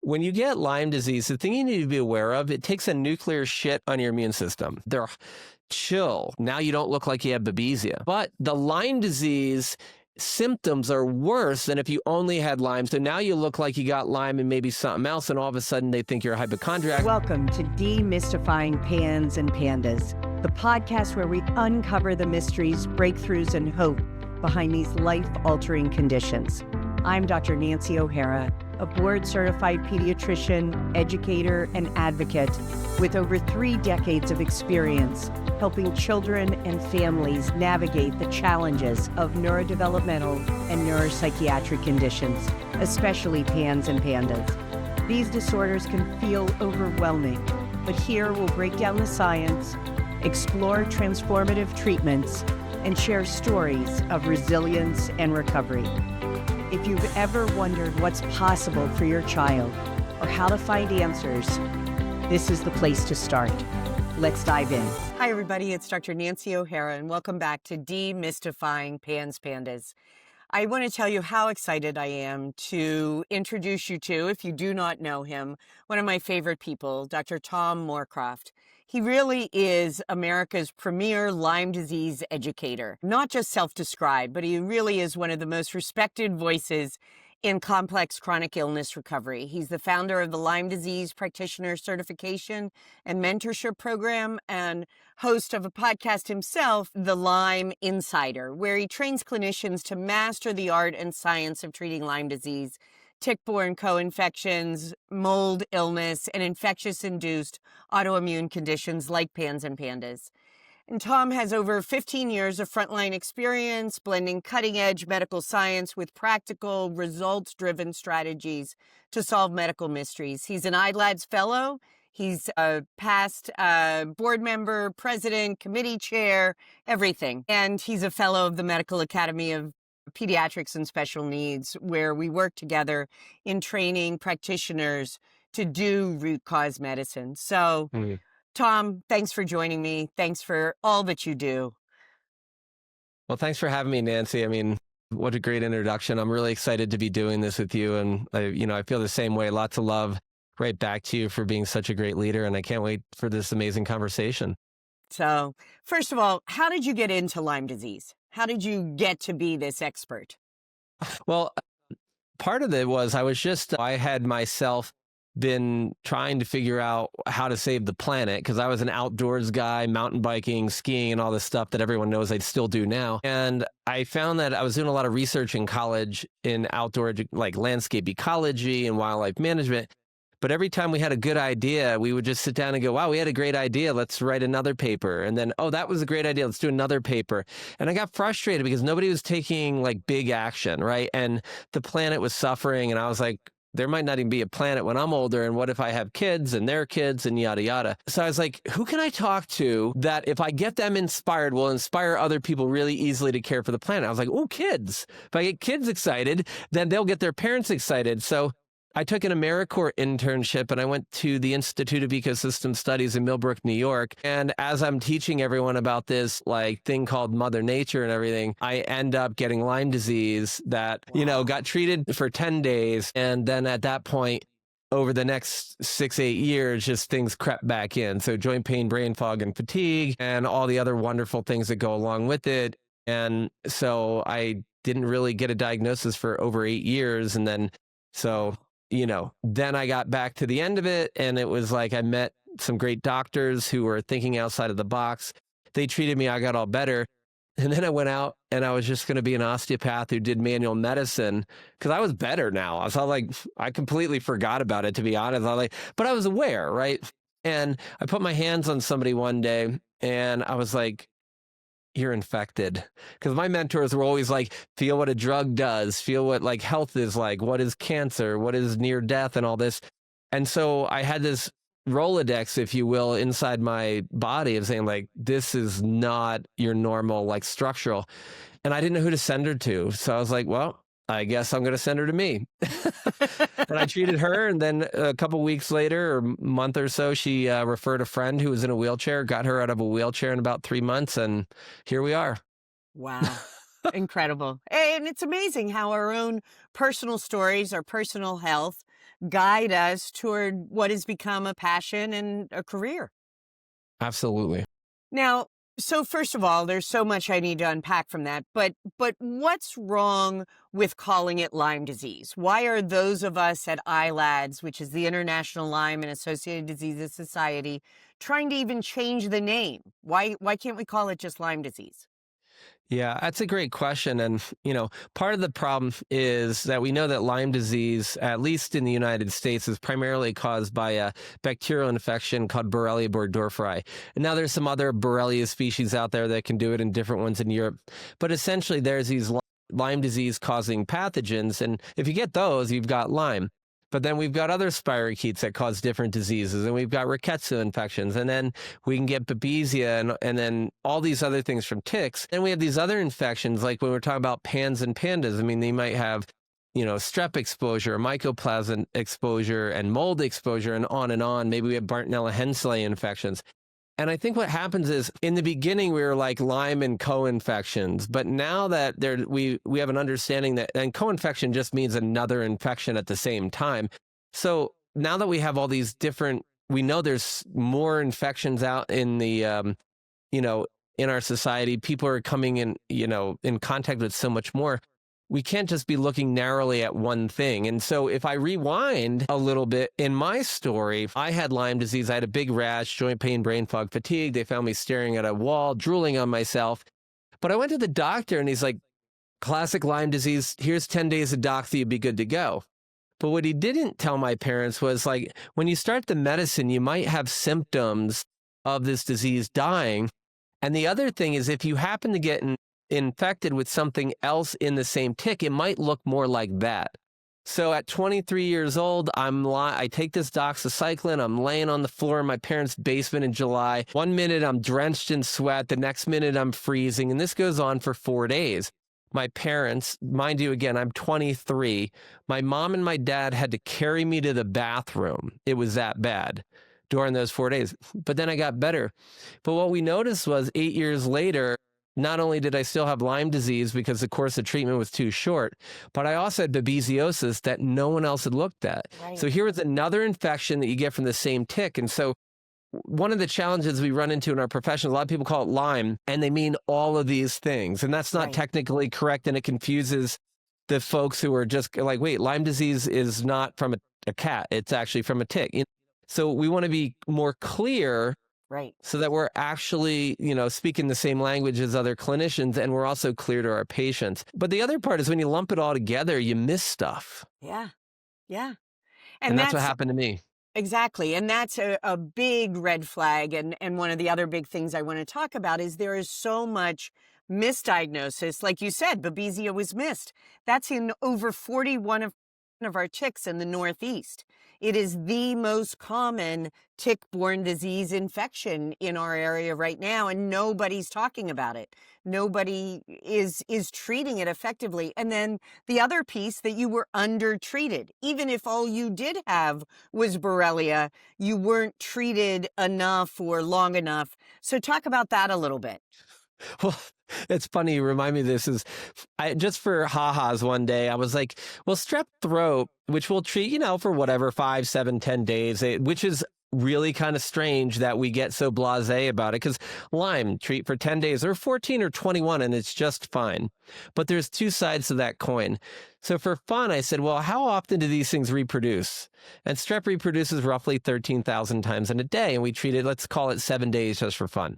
when you get Lyme disease, the thing you need to be aware of, it takes a nuclear shit on your immune system. They're chill. Now you don't look like you have Babesia. But the Lyme disease symptoms are worse than if you only had Lyme. So now you look like you got Lyme and maybe something else, and all of a sudden they think you're a hypochondriac. Welcome to Demystifying PANS and PANDAS, the podcast where we uncover the mysteries, breakthroughs, and hope behind these life-altering conditions. I'm Dr. Nancy O'Hara, a board-certified pediatrician, educator, and advocate with over 3 decades of experience helping children and families navigate the challenges of neurodevelopmental and neuropsychiatric conditions, especially PANS and PANDAS. These disorders can feel overwhelming, but here we'll break down the science, explore transformative treatments, and share stories of resilience and recovery. If you've ever wondered what's possible for your child or how to find answers, this is the place to start. Let's dive in. Hi, everybody. It's Dr. Nancy O'Hara, and welcome back to Demystifying PANS PANDAS. I want to tell you how excited I am to introduce you to, if you do not know him, one of my favorite people, Dr. Tom Moorcroft. He really is America's premier Lyme disease educator. Not just self-described, but he really is one of the most respected voices in complex chronic illness recovery. He's the founder of the Lyme Disease Practitioner Certification and Mentorship Program and host of a podcast himself, The Lyme Insider, where he trains clinicians to master the art and science of treating Lyme disease, tick-borne co-infections, mold illness, and infectious-induced autoimmune conditions like PANS and PANDAS. And Tom has over 15 years of frontline experience, blending cutting-edge medical science with practical, results-driven strategies to solve medical mysteries. He's an ILADS fellow. He's a past board member, president, committee chair, everything. And he's a fellow of the Medical Academy of Pediatrics and Special Needs, where we work together in training practitioners to do root cause medicine. So, Tom, thanks for joining me. Thanks for all that you do. Well, thanks for having me, Nancy. I mean, what a great introduction. I'm really excited to be doing this with you. And I feel the same way. Lots of love right back to you for being such a great leader. And I can't wait for this amazing conversation. So, first of all, how did you get into Lyme disease? How did you get to be this expert? Well, part of it was I had myself been trying to figure out how to save the planet because I was an outdoors guy, mountain biking, skiing, and all this stuff that everyone knows I still do now. And I found that I was doing a lot of research in college in outdoor, like landscape ecology and wildlife management. But every time we had a good idea, we would just sit down and go, wow, we had a great idea. Let's write another paper. And then, oh, that was a great idea. Let's do another paper. And I got frustrated because nobody was taking like big action, right? And the planet was suffering. And I was like, there might not even be a planet when I'm older. And what if I have kids and their kids and yada, yada. So I was like, who can I talk to that if I get them inspired, will inspire other people really easily to care for the planet? I was like, oh, kids. If I get kids excited, then they'll get their parents excited. So I took an AmeriCorps internship and I went to the Institute of Ecosystem Studies in Millbrook, New York. And as I'm teaching everyone about this like thing called Mother Nature and everything, I end up getting Lyme disease that, got treated for 10 days. And then at that point, over the next 6-8 years, just things crept back in. So joint pain, brain fog, and fatigue, and all the other wonderful things that go along with it. And so I didn't really get a diagnosis for over 8 years. And then, then I got back to the end of it, and it was like I met some great doctors who were thinking outside of the box. They treated me. I got all better. And then I went out and I was just going to be an osteopath who did manual medicine because I was better now. I was all like, I completely forgot about it, to be honest. But I was aware, right? And I put my hands on somebody one day and I was like, you're infected. Because my mentors were always like, feel what a drug does, feel what like health is like, what is cancer, what is near death and all this. And so I had this Rolodex, if you will, inside my body of saying like, this is not your normal like structural. And I didn't know who to send her to. So I was like, well, I guess I'm going to send her to me. And I treated her. And then a couple weeks later, or a month or so, she referred a friend who was in a wheelchair, got her out of a wheelchair in about 3 months. And here we are. Wow. Incredible. And it's amazing how our own personal stories, our personal health guide us toward what has become a passion and a career. Absolutely. Now, so first of all, there's so much I need to unpack from that, but what's wrong with calling it Lyme disease? Why are those of us at ILADS, which is the International Lyme and Associated Diseases Society, trying to even change the name? Why can't we call it just Lyme disease? Yeah, that's a great question. And, part of the problem is that we know that Lyme disease, at least in the United States, is primarily caused by a bacterial infection called Borrelia burgdorferi. And now there's some other Borrelia species out there that can do it, and different ones in Europe. But essentially, there's these Lyme disease causing pathogens. And if you get those, you've got Lyme. But then we've got other spirochetes that cause different diseases, and we've got rickettsia infections, and then we can get Babesia and then all these other things from ticks. And we have these other infections, like when we're talking about PANS and PANDAS. I mean, they might have, strep exposure, mycoplasma exposure, and mold exposure, and on and on. Maybe we have Bartonella henselae infections. And I think what happens is, in the beginning, we were like Lyme and co-infections. But now that we have an understanding that, and co-infection just means another infection at the same time. So now that we have all these different, we know there's more infections out in the, in our society. People are coming in contact with so much more. We can't just be looking narrowly at one thing. And so if I rewind a little bit in my story, I had Lyme disease. I had a big rash, joint pain, brain fog, fatigue. They found me staring at a wall, drooling on myself. But I went to the doctor and he's like, classic Lyme disease. Here's 10 days of doxy, you'd be good to go. But what he didn't tell my parents was, like, when you start the medicine, you might have symptoms of this disease dying. And the other thing is, if you happen to get infected with something else in the same tick, it might look more like that. So at 23 years old, I take this doxycycline, I'm laying on the floor in my parents' basement in July. 1 minute I'm drenched in sweat, the next minute I'm freezing, and this goes on for 4 days. My parents, mind you, again, I'm 23. My mom and my dad had to carry me to the bathroom. It was that bad during those 4 days. But then I got better. But what we noticed was 8 years later, not only did I still have Lyme disease because the course of treatment was too short, but I also had babesiosis that no one else had looked at. Right. So here was another infection that you get from the same tick. And so one of the challenges we run into in our profession, a lot of people call it Lyme, and they mean all of these things. And that's not technically correct, and it confuses the folks who are just like, wait, Lyme disease is not from a cat. It's actually from a tick. So we want to be more clear, Right. so that we're actually, speaking the same language as other clinicians, and we're also clear to our patients. But the other part is, when you lump it all together, you miss stuff. Yeah. Yeah. And that's what happened to me. Exactly. And that's a big red flag. And one of the other big things I want to talk about is there is so much misdiagnosis. Like you said, Babesia was missed. That's in over 41 of our ticks in the Northeast. It is the most common tick-borne disease infection in our area right now, and nobody's talking about it. Nobody is treating it effectively. And then the other piece, that you were undertreated. Even if all you did have was Borrelia, you weren't treated enough or long enough. So talk about that a little bit. Well, it's funny you remind me of this. Just for ha-has one day, I was like, well, strep throat, which we'll treat, for whatever, 5, 7, 10 days, which is really kind of strange that we get so blasé about it, because Lyme, treat for 10 days or 14 or 21 and it's just fine. But there's two sides to that coin. So for fun, I said, well, how often do these things reproduce? And strep reproduces roughly 13,000 times in a day, and we treat it, let's call it 7 days just for fun.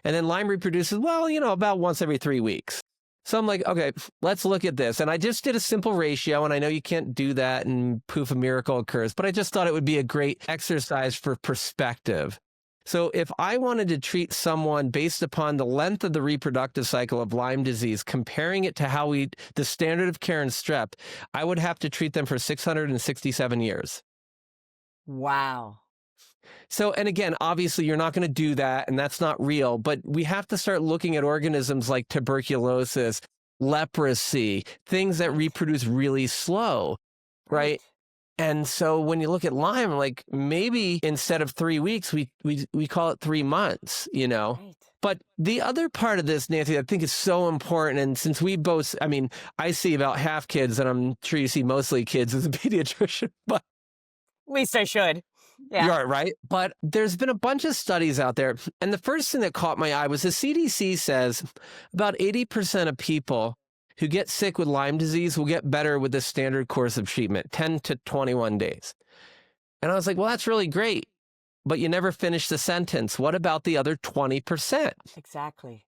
And then Lyme reproduces, well, about once every 3 weeks. So I'm like, okay, let's look at this. And I just did a simple ratio, and I know you can't do that and poof, a miracle occurs, but I just thought it would be a great exercise for perspective. So if I wanted to treat someone based upon the length of the reproductive cycle of Lyme disease, comparing it to the standard of care in strep, I would have to treat them for 667 years. Wow. So, and again, obviously you're not going to do that, and that's not real, but we have to start looking at organisms like tuberculosis, leprosy, things that reproduce really slow, right? And so when you look at Lyme, like, maybe instead of 3 weeks, we call it 3 months, Right. But the other part of this, Nancy, I think is so important. And since we both, I see about half kids, and I'm sure you see mostly kids as a pediatrician, but least I should. Yeah. You're right. But there's been a bunch of studies out there. And the first thing that caught my eye was the CDC says about 80% of people who get sick with Lyme disease will get better with the standard course of treatment, 10 to 21 days. And I was like, well, that's really great. But you never finish the sentence. What about the other 20%? Exactly.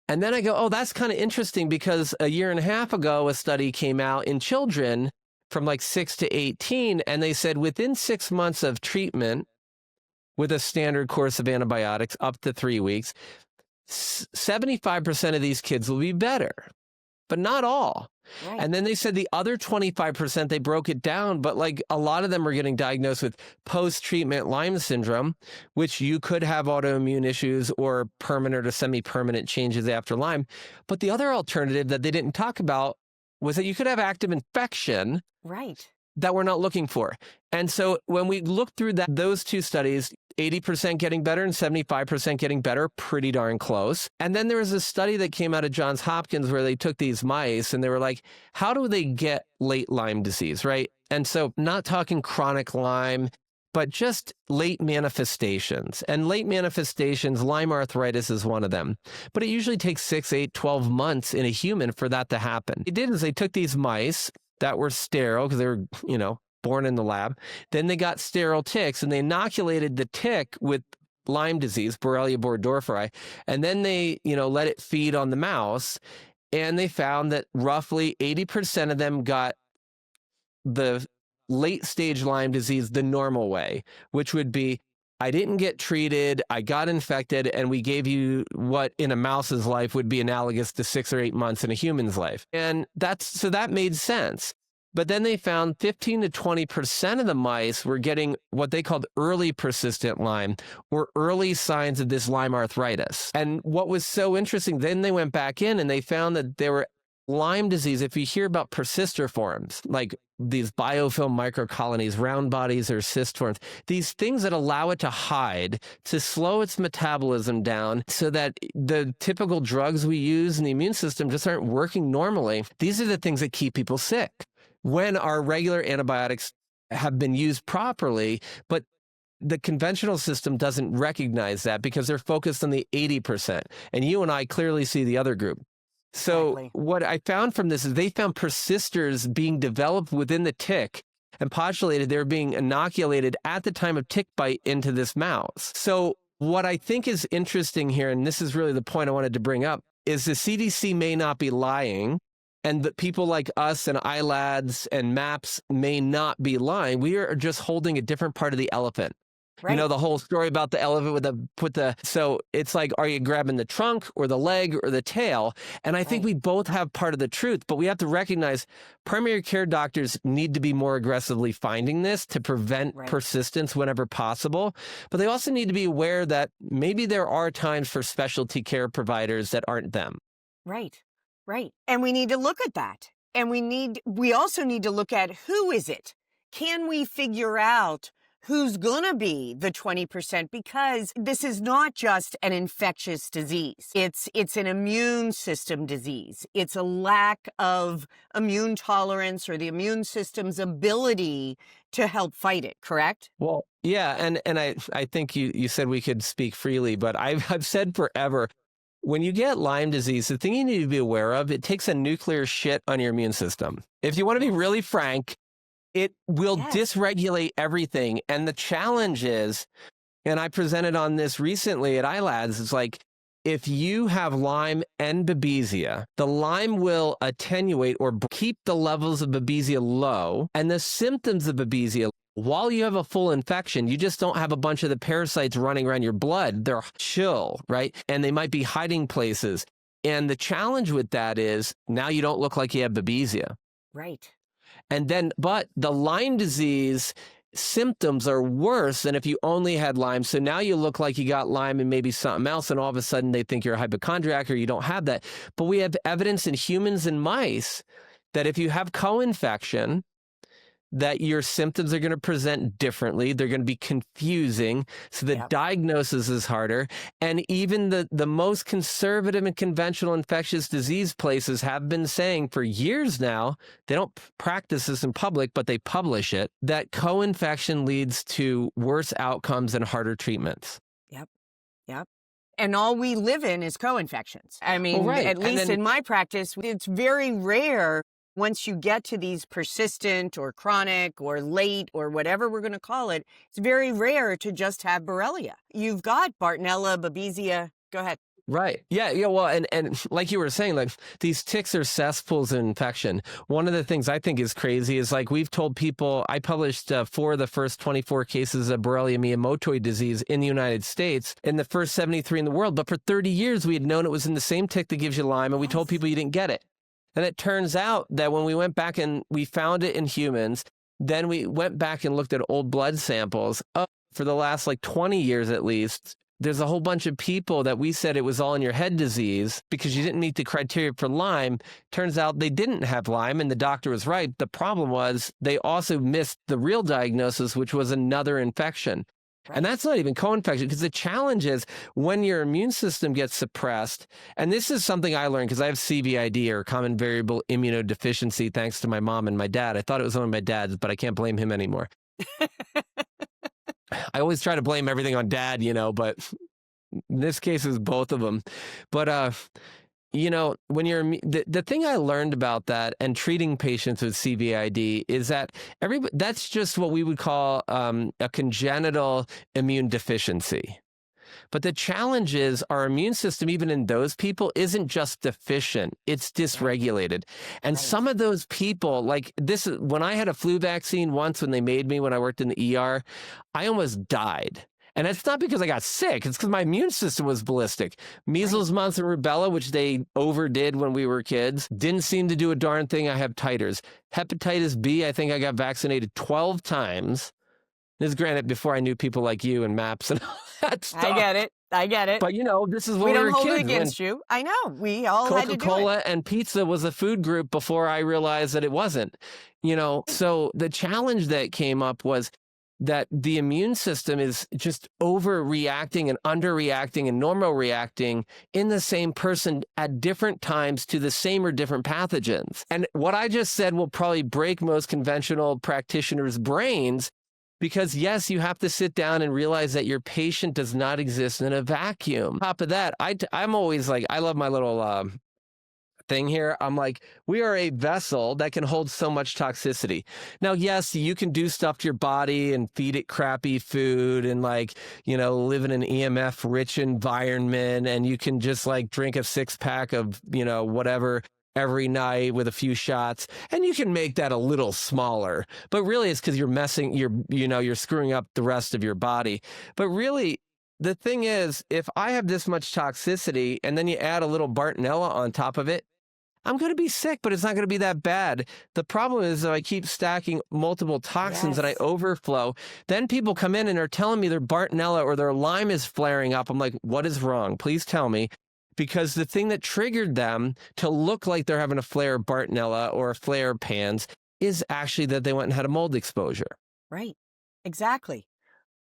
And then I go, oh, that's kind of interesting because a year and a half ago, a study came out in children from like 6 to 18, and they said within 6 months of treatment with a standard course of antibiotics up to 3 weeks, 75% of these kids will be better, but not all. Right. And then they said the other 25%, they broke it down, but like a lot of them were getting diagnosed with post-treatment Lyme syndrome, which you could have autoimmune issues or permanent or semi-permanent changes after Lyme. But the other alternative that they didn't talk about was that you could have active infection. Right. That we're not looking for. And so when we look through those two studies, 80% getting better and 75% getting better, pretty darn close. And then there was a study that came out of Johns Hopkins where they took these mice and they were like, how do they get late Lyme disease, right? And so not talking chronic Lyme, but just late manifestations. And late manifestations, Lyme arthritis is one of them. But it usually takes 6, 8, 12 months in a human for that to happen. What they did is they took these mice that were sterile because they were, born in the lab. Then they got sterile ticks and they inoculated the tick with Lyme disease, Borrelia burgdorferi. And then they, let it feed on the mouse. And they found that roughly 80% of them got the late stage Lyme disease the normal way, which would be, I didn't get treated, I got infected, and we gave you what in a mouse's life would be analogous to 6 or 8 months in a human's life. And so that made sense. But then they found 15 to 20% of the mice were getting what they called early persistent Lyme or early signs of this Lyme arthritis. And what was so interesting, then they went back in and they found that there were Lyme disease, if you hear about persister forms, like these biofilm microcolonies, round bodies or cyst forms, these things that allow it to hide, to slow its metabolism down so that the typical drugs we use in the immune system just aren't working normally. These are the things that keep people sick when our regular antibiotics have been used properly, but the conventional system doesn't recognize that because they're focused on the 80%. And you and I clearly see the other group. So Exactly. what I found from this is they found persisters being developed within the tick and postulated they were being inoculated at the time of tick bite into this mouse. So what I think is interesting here, and this is really the point I wanted to bring up, is the CDC may not be lying, and that people like us and iLads and MAPS may not be lying. We are just holding a different part of the elephant. Right. The whole story about the elephant so it's like, are you grabbing the trunk or the leg or the tail? And I think we both have part of the truth, but we have to recognize primary care doctors need to be more aggressively finding this to prevent persistence whenever possible. But they also need to be aware that maybe there are times for specialty care providers that aren't them. Right. Right. And we need to look at that. And we also need to look at who is it? Can we figure out who's going to be the 20%? Because this is not just an infectious disease. It's an immune system disease. It's a lack of immune tolerance or the immune system's ability to help fight it, correct? Well, yeah. And I think you said we could speak freely, but I've said forever, when you get Lyme disease, the thing you need to be aware of, it takes a nuclear shit on your immune system. If you want to be really frank, it will dysregulate everything. And the challenge is, and I presented on this recently at iLads, it's like, if you have Lyme and Babesia, the Lyme will attenuate or keep the levels of Babesia low, and the symptoms of Babesia, while you have a full infection, you just don't have a bunch of the parasites running around your blood. They're chill, right? And they might be hiding places. And the challenge with that is now you don't look like you have Babesia. Right. And then, but the Lyme disease symptoms are worse than if you only had Lyme. So now you look like you got Lyme and maybe something else, and all of a sudden they think you're a hypochondriac or you don't have that. But we have evidence in humans and mice that if you have co-infection, that your symptoms are going to present differently. They're going to be confusing. So the diagnosis is harder. And even the most conservative and conventional infectious disease places have been saying for years now, they don't practice this in public, but they publish it, that co-infection leads to worse outcomes and harder treatments. Yep. Yep. And all we live in is co-infections. I mean, at least in my practice, it's very rare once you get to these persistent or chronic or late or whatever we're going to call it, it's very rare to just have Borrelia. You've got Bartonella, Babesia. Go ahead. Right. Yeah. Well, and like you were saying, like these ticks are cesspools of infection. One of the things I think is crazy is like we've told people, I published 4 of the first 24 cases of Borrelia miyamotoi disease in the United States in the first 73 in the world. But for 30 years, we had known it was in the same tick that gives you Lyme, and we told people you didn't get it. And it turns out that when we went back and we found it in humans, then we went back and looked at old blood samples for the last like 20 years at least. There's a whole bunch of people that we said it was all in your head disease because you didn't meet the criteria for Lyme. Turns out they didn't have Lyme, and the doctor was right. The problem was they also missed the real diagnosis, which was another infection. Right. And that's not even co-infection, because the challenge is when your immune system gets suppressed, and this is something I learned because I have CVID, or common variable immunodeficiency, thanks to my mom and my dad. I thought it was one of my dad's, but I can't blame him anymore. I always try to blame everything on dad, but in this case it's both of them. But, when you're, the thing I learned about that and treating patients with CVID is that that's just what we would call a congenital immune deficiency. But the challenge is our immune system, even in those people, isn't just deficient, it's dysregulated. And some of those people, like this, when I had a flu vaccine once when they made me when I worked in the ER, I almost died. And it's not because I got sick, it's because my immune system was ballistic. Measles, mumps, and rubella, which they overdid when we were kids, didn't seem to do a darn thing. I have titers. Hepatitis B, I think I got vaccinated 12 times. This is granted before I knew people like you and MAPS and all that stuff. I get it. But this is when we we were don't hold kids. it against you. I know. We all had to do it. Coca-Cola and pizza was a food group before I realized that it wasn't. So the challenge that came up was that the immune system is just overreacting and underreacting and normal reacting in the same person at different times to the same or different pathogens. And what I just said will probably break most conventional practitioners' brains, because yes, you have to sit down and realize that your patient does not exist in a vacuum. On top of that, I'm always like, I love my little thing here. I'm like, we are a vessel that can hold so much toxicity. Now, yes, you can do stuff to your body and feed it crappy food and live in an EMF rich environment, and you can just drink a 6-pack of, whatever every night with a few shots, and you can make that a little smaller. But really it's because you're screwing up the rest of your body. But really, the thing is, if I have this much toxicity and then you add a little Bartonella on top of it, I'm going to be sick, but it's not going to be that bad. The problem is that I keep stacking multiple toxins and I overflow. Then people come in and are telling me their Bartonella or their Lyme is flaring up. I'm like, what is wrong? Please tell me. Because the thing that triggered them to look like they're having a flare of Bartonella or a flare of PANS is actually that they went and had a mold exposure. Right. Exactly.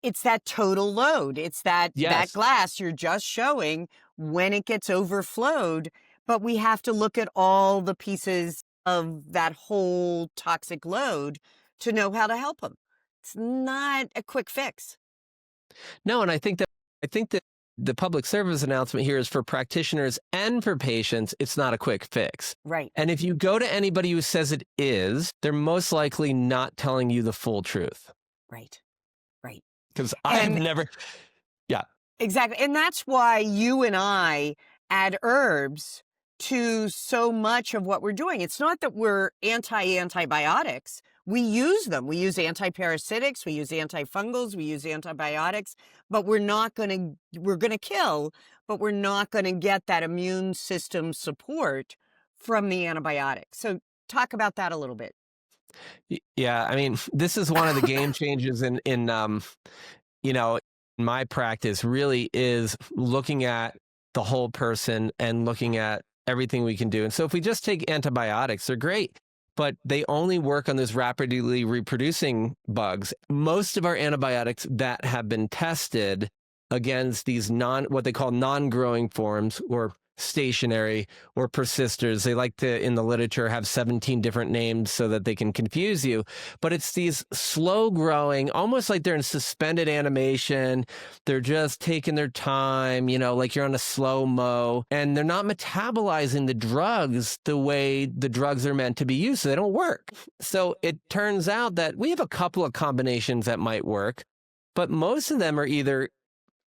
It's that total load. It's that glass you're just showing when it gets overflowed. But we have to look at all the pieces of that whole toxic load to know how to help them. It's not a quick fix. No, and I think that the public service announcement here is for practitioners and for patients. It's not a quick fix. Right. And if you go to anybody who says it is, they're most likely not telling you the full truth. Right. Right. Because I've never, Exactly. And that's why you and I add herbs to so much of what we're doing. It's not that we're anti-antibiotics. We use them. We use antiparasitics, we use antifungals, we use antibiotics, but we're going to kill, but we're not going to get that immune system support from the antibiotics. So talk about that a little bit. Yeah, I mean, this is one of the game changers in my practice, really is looking at the whole person and looking at everything we can do. And so if we just take antibiotics, they're great. but they only work on those rapidly reproducing bugs. Most of our antibiotics that have been tested against these what they call non-growing forms or stationary or persisters. They like to, in the literature, have 17 different names so that they can confuse you. But it's these slow growing, almost like they're in suspended animation. They're just taking their time, like you're on a slow-mo, and they're not metabolizing the drugs the way the drugs are meant to be used, so they don't work. So it turns out that we have a couple of combinations that might work, but most of them are either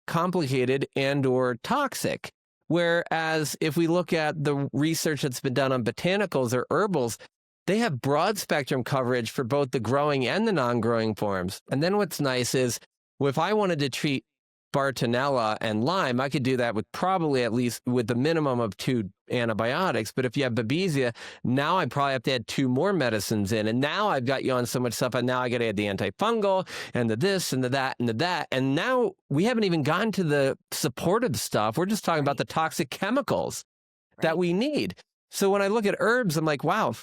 complicated and or toxic. Whereas if we look at the research that's been done on botanicals or herbals, they have broad spectrum coverage for both the growing and the non-growing forms. And then what's nice is, if I wanted to treat Bartonella and Lyme, I could do that with probably at least with the minimum of 2 antibiotics. But if you have Babesia, now I probably have to add 2 more medicines in. And now I've got you on so much stuff, and now I got to add the antifungal and the this and the that and the that. And now we haven't even gotten to the supportive stuff. We're just talking about the toxic chemicals that we need. So when I look at herbs, I'm like, wow,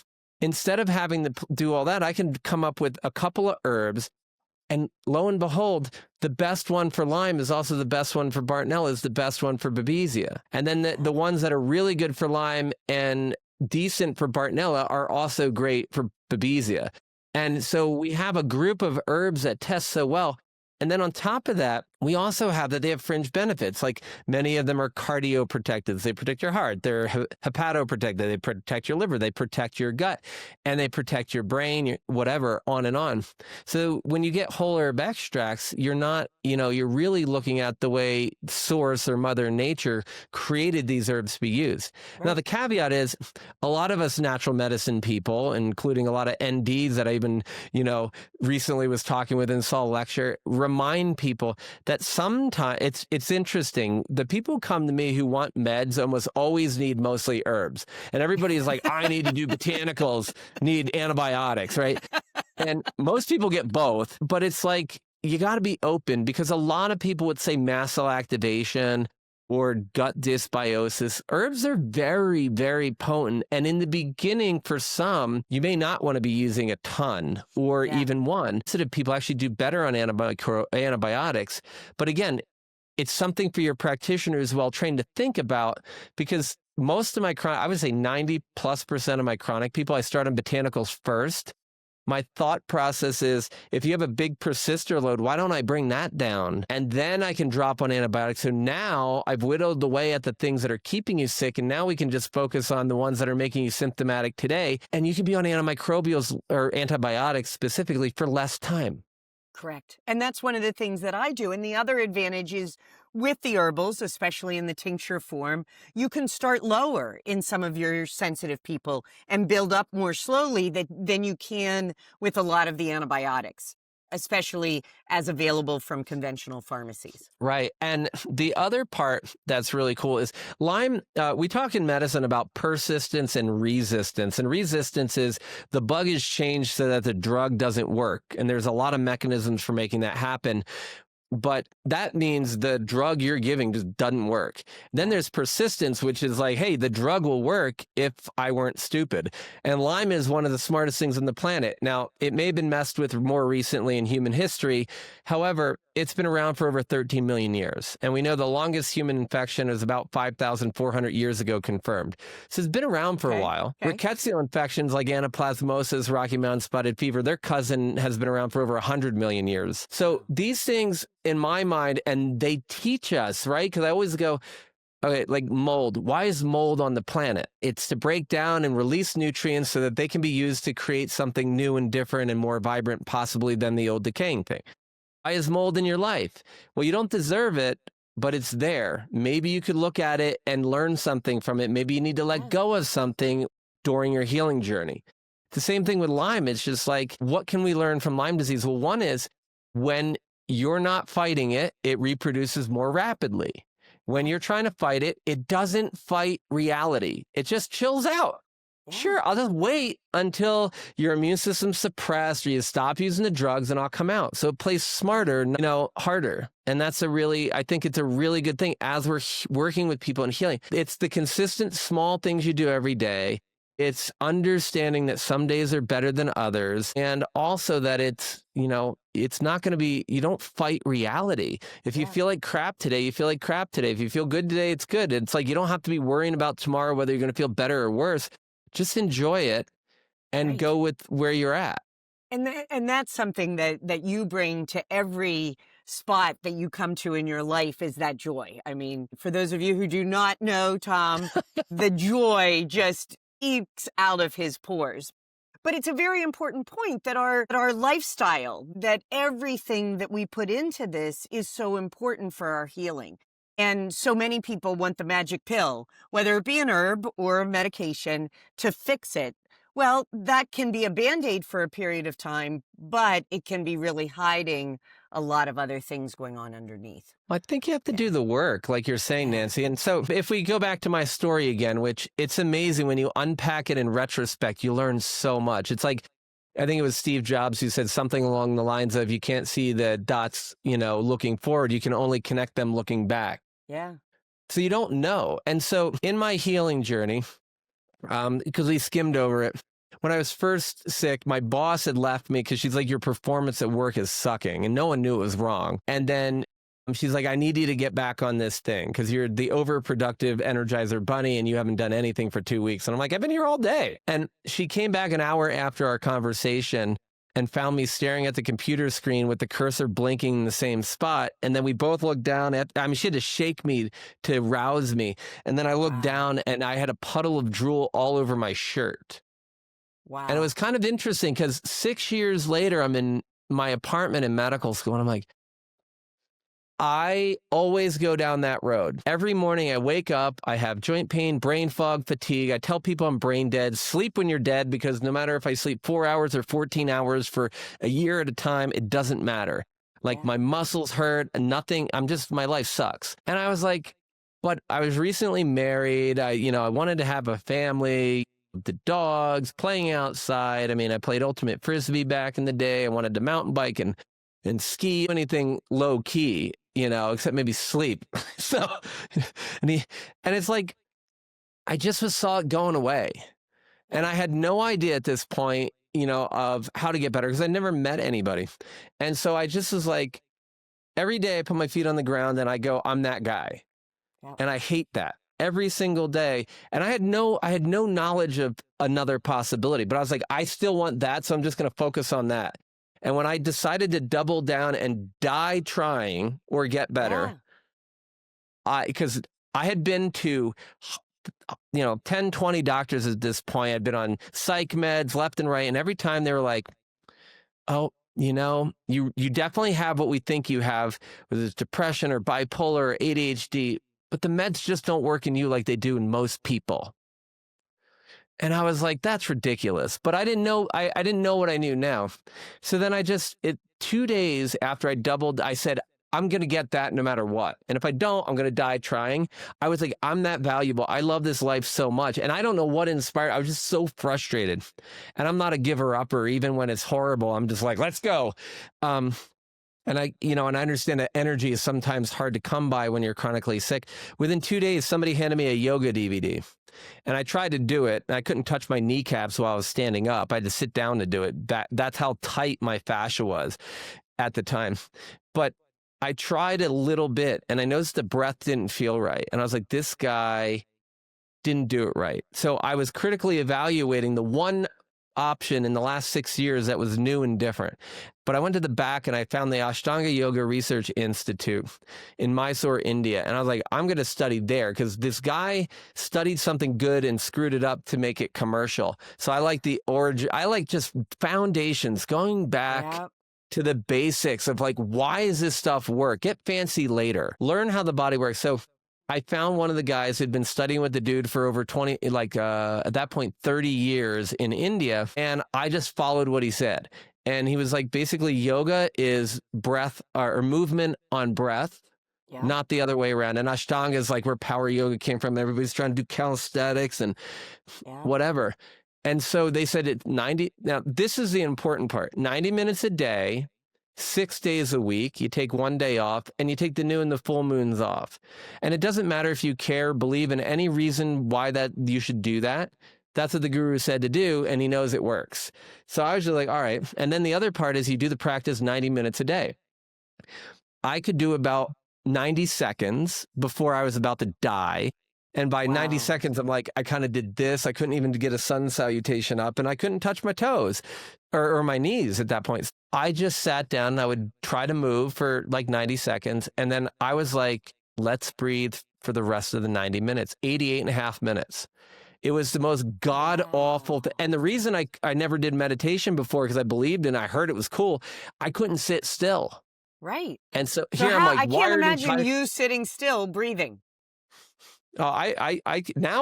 instead of having to do all that, I can come up with a couple of herbs. And lo and behold, the best one for Lyme is also the best one for Bartonella, is the best one for Babesia. And then the ones that are really good for Lyme and decent for Bartonella are also great for Babesia. And so we have a group of herbs that test so well. And then on top of that, we also have that they have fringe benefits. Like many of them are cardioprotective. They protect your heart. They're hepatoprotective. They protect your liver. They protect your gut. And they protect your brain, whatever, on and on. So when you get whole herb extracts, you're not, you're really looking at the way source or Mother Nature created these herbs to be used. Right. Now, the caveat is a lot of us natural medicine people, including a lot of NDs that I even, recently was talking with and saw a lecture, remind people that sometimes it's interesting. The people who come to me who want meds almost always need mostly herbs. And everybody is like, I need to do botanicals, need antibiotics, right? And most people get both, but it's like, you got to be open, because a lot of people would say mast cell activation or gut dysbiosis. Herbs are very, very potent. And in the beginning, for some, you may not want to be using a ton or even one. So people actually do better on antibiotics. But again, it's something for your practitioner who's well trained to think about, because most of my I would say 90+% of my chronic people, I start on botanicals first. My thought process is, if you have a big persister load, why don't I bring that down? And then I can drop on antibiotics. So now I've whittled away at the things that are keeping you sick, and now we can just focus on the ones that are making you symptomatic today. And you can be on antimicrobials or antibiotics specifically for less time. Correct. And that's one of the things that I do. And the other advantage is with the herbals, especially in the tincture form, you can start lower in some of your sensitive people and build up more slowly than you can with a lot of the antibiotics, especially as available from conventional pharmacies. Right. And the other part that's really cool is Lyme. We talk in medicine about persistence and resistance. And resistance is the bug is changed so that the drug doesn't work. And there's a lot of mechanisms for making that happen. But that means the drug you're giving just doesn't work. Then there's persistence, which is like, hey, the drug will work if I weren't stupid. And Lyme is one of the smartest things on the planet. Now, it may have been messed with more recently in human history. However, it's been around for over 13 million years. And we know the longest human infection is about 5,400 years ago confirmed. So it's been around for a while. Rickettsial infections like anaplasmosis, Rocky Mountain spotted fever, their cousin has been around for over 100 million years. So these things, in my mind, and they teach us, right? Because I always go, okay, like mold. Why is mold on the planet? It's to break down and release nutrients so that they can be used to create something new and different and more vibrant, possibly, than the old decaying thing. Why is mold in your life? Well, you don't deserve it, but it's there. Maybe you could look at it and learn something from it. Maybe you need to let go of something during your healing journey. The same thing with Lyme. It's just like, what can we learn from Lyme disease? Well, one is when you're not fighting it, it reproduces more rapidly. When you're trying to fight it, it doesn't fight reality. It just chills out. Sure, I'll just wait until your immune system's suppressed or you stop using the drugs and I'll come out. So it plays smarter, harder. And that's I think it's a really good thing as we're working with people and healing. It's the consistent small things you do every day It's understanding that some days are better than others, and also that it's, it's not going to be, you don't fight reality. If you feel like crap today, you feel like crap today. If you feel good today, it's good. It's like you don't have to be worrying about tomorrow, whether you're going to feel better or worse. Just enjoy it and go with where you're at. And that's something that you bring to every spot that you come to in your life, is that joy. I mean, for those of you who do not know Tom, the joy just eats out of his pores. But it's a very important point that our lifestyle, that everything that we put into this is so important for our healing. And so many people want the magic pill, whether it be an herb or a medication, to fix it. Well, that can be a Band-Aid for a period of time, but it can be really hiding a lot of other things going on underneath. I think you have to do the work, like you're saying, Nancy. And so if we go back to my story again, which it's amazing when you unpack it in retrospect, you learn so much. It's like, I think it was Steve Jobs who said something along the lines of, you can't see the dots, looking forward. You can only connect them looking back. Yeah. So you don't know. And so in my healing journey, because we skimmed over it, when I was first sick, my boss had left me because she's like, your performance at work is sucking. And no one knew it was wrong. And then she's like, I need you to get back on this thing because you're the overproductive Energizer bunny and you haven't done anything for 2 weeks. And I'm like, I've been here all day. And she came back an hour after our conversation and found me staring at the computer screen with the cursor blinking in the same spot. And then we both looked down she had to shake me to rouse me. And then I looked down and I had a puddle of drool all over my shirt. Wow. And it was kind of interesting because 6 years later, I'm in my apartment in medical school and I'm like, I always go down that road. Every morning I wake up, I have joint pain, brain fog, fatigue. I tell people I'm brain dead. Sleep when you're dead, because no matter if I sleep 4 hours or 14 hours for a year at a time, it doesn't matter. Like my muscles hurt and nothing. My life sucks. And I was like, but I was recently married. I wanted to have a family, the dogs, playing outside. I mean, I played ultimate frisbee back in the day. I wanted to mountain bike and ski, anything low key, except maybe sleep. So, and it's like, I just saw it going away. And I had no idea at this point, of how to get better because I never met anybody. And so I just was like, every day I put my feet on the ground and I go, I'm that guy. Yeah. And I hate that every single day. And I had no knowledge of another possibility, but I was like, I still want that. So I'm just going to focus on that. And when I decided to double down and die trying or get better, because I had been to, 10, 20 doctors at this point. I'd been on psych meds left and right. And every time they were like, oh, you definitely have what we think you have, whether it's depression or bipolar or ADHD, but the meds just don't work in you like they do in most people. And I was like, that's ridiculous. But I didn't know, I didn't know what I knew now. So then 2 days after I doubled, I said, I'm going to get that no matter what. And if I don't, I'm going to die trying. I was like, I'm that valuable. I love this life so much. And I don't know what inspired. I was just so frustrated. And I'm not a giver upper, even when it's horrible. I'm just like, let's go. And I understand that energy is sometimes hard to come by when you're chronically sick. Within 2 days, somebody handed me a yoga DVD. And I tried to do it. And I couldn't touch my kneecaps while I was standing up. I had to sit down to do it. That's how tight my fascia was at the time. But I tried a little bit and I noticed the breath didn't feel right. And I was like, this guy didn't do it right. So I was critically evaluating the one option in the last 6 years that was new and different. But I went to the back and I found the Ashtanga Yoga Research Institute in Mysore, India. And I was like, I'm going to study there because this guy studied something good and screwed it up to make it commercial. So I like the origin. I like just foundations, going back to the basics of like, why does this stuff work? Get fancy later. Learn how the body works. So I found one of the guys who'd been studying with the dude for over 20, at that point, 30 years in India. And I just followed what he said. And he was like, basically, yoga is breath or movement on breath, not the other way around. And Ashtanga is like where power yoga came from. Everybody's trying to do calisthenics and whatever. And so they said now this is the important part, 90 minutes a day, 6 days a week. You take 1 day off and you take the new and the full moons off. And it doesn't matter if you care, believe in any reason why that you should do that. That's what the guru said to do, and he knows it works. So I was just like, all right. And then the other part is you do the practice 90 minutes a day. I could do about 90 seconds before I was about to die. And by 90 seconds, I'm like, I kind of did this. I couldn't even get a sun salutation up, and I couldn't touch my toes or my knees at that point. I just sat down and I would try to move for like 90 seconds. And then I was like, let's breathe for the rest of the 90 minutes, 88 and a half minutes. It was the most god-awful thing. And the reason I never did meditation before, because I believed and I heard it was cool, I couldn't sit still. Right. And so here I'm like, I can't imagine you sitting still breathing. Now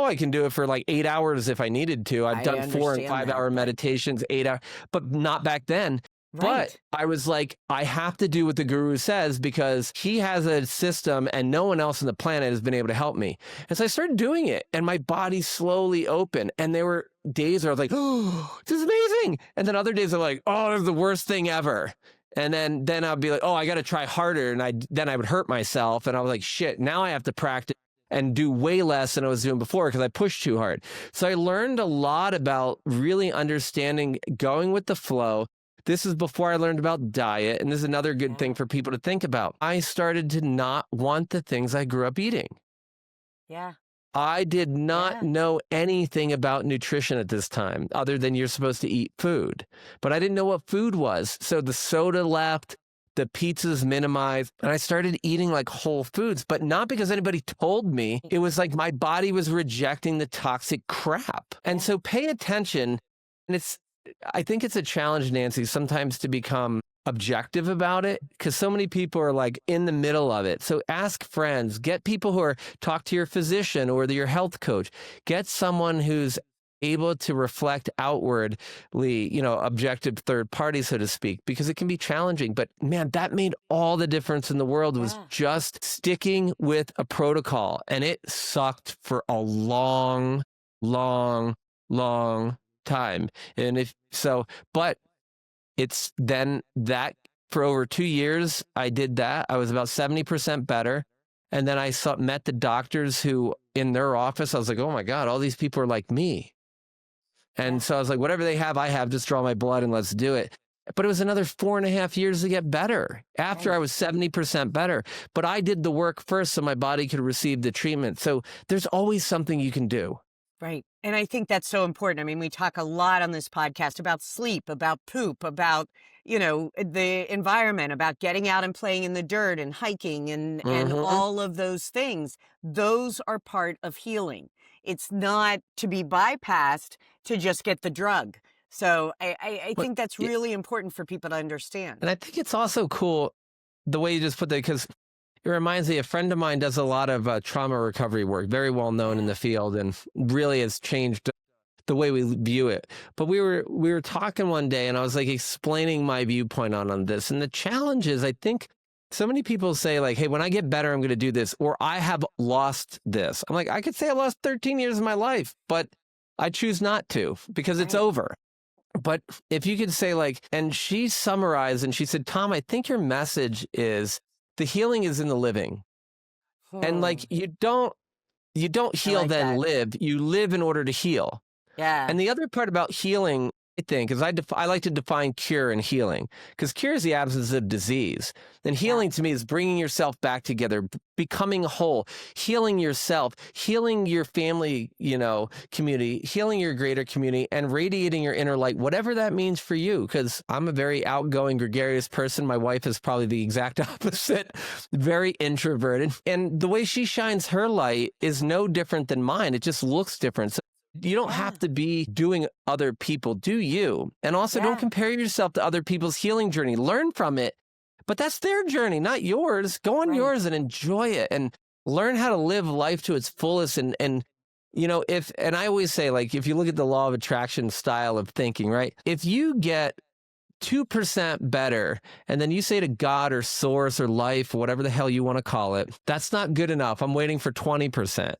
I can do it for like 8 hours if I needed to. I've done 4 and 5 hour meditations, 8 hours, but not back then. Right. But I was like, I have to do what the guru says because he has a system and no one else on the planet has been able to help me. And so I started doing it and my body slowly opened. And there were days where I was like, oh, this is amazing. And then other days are like, oh, this is the worst thing ever. And then I'd be like, oh, I got to try harder. And then I would hurt myself. And I was like, shit, now I have to practice and do way less than I was doing before because I pushed too hard. So I learned a lot about really understanding going with the flow. This is before I learned about diet, and this is another good thing for people to think about. I started to not want the things I grew up eating. Yeah. I did not know anything about nutrition at this time, other than you're supposed to eat food. But I didn't know what food was. So the soda left, the pizzas minimized, and I started eating like whole foods, but not because anybody told me. It was like my body was rejecting the toxic crap. And so pay attention, and I think it's a challenge, Nancy, sometimes to become objective about it because so many people are like in the middle of it. So ask friends, get people talk to your physician or your health coach, get someone who's able to reflect outwardly, objective third party, so to speak, because it can be challenging. But man, that made all the difference in the world was just sticking with a protocol. And it sucked for a long, long, long time. But it's then that for over 2 years, I did that. I was about 70% better. And then I met the doctors who in their office, I was like, oh my God, all these people are like me. And so I was like, whatever they have, I have, just draw my blood and let's do it. But it was another 4.5 years to get better after I was 70% better. But I did the work first so my body could receive the treatment. So there's always something you can do. Right. And I think that's so important. I mean, we talk a lot on this podcast about sleep, about poop, about, the environment, about getting out and playing in the dirt and hiking and all of those things. Those are part of healing. It's not to be bypassed to just get the drug. So I think that's really important for people to understand. And I think it's also cool the way you just put that, because it reminds me, a friend of mine does a lot of trauma recovery work, very well known in the field, and really has changed the way we view it. But we were talking one day, and I was like explaining my viewpoint on this. And the challenge is, I think so many people say like, hey, when I get better, I'm going to do this, or I have lost this. I'm like, I could say I lost 13 years of my life, but I choose not to because it's over. But if you could say like, and she summarized and she said, Tom, I think your message is the healing is in the living. And like, you don't heal then live. You live in order to heal. Yeah. And the other part about healing, I think, is I like to define cure and healing, because cure is the absence of disease. And healing to me is bringing yourself back together, becoming whole, healing yourself, healing your family, community, healing your greater community, and radiating your inner light, whatever that means for you. Because I'm a very outgoing, gregarious person. My wife is probably the exact opposite, very introverted. And the way she shines her light is no different than mine. It just looks different. So you don't have to be doing other people, do you? And also don't compare yourself to other people's healing journey. Learn from it, but that's their journey, not yours. Go on yours and enjoy it and learn how to live life to its fullest. And I always say, like, if you look at the law of attraction style of thinking, right? If you get 2% better, and then you say to God or source or life, or whatever the hell you want to call it, that's not good enough. I'm waiting for 20%.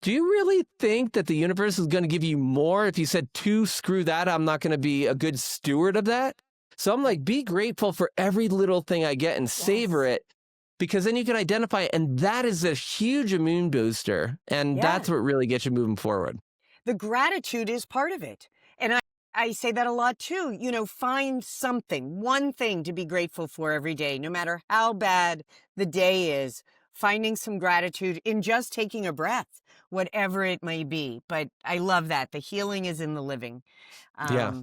Do you really think that the universe is going to give you more? If you said 2, screw that, I'm not going to be a good steward of that. So I'm like, be grateful for every little thing I get and savor it, because then you can identify it. And that is a huge immune booster. And that's what really gets you moving forward. the gratitude is part of it. And I say that a lot too. Find something, one thing to be grateful for every day, no matter how bad the day is. Finding some gratitude in just taking a breath, whatever it may be. But I love that. The healing is in the living. Yeah.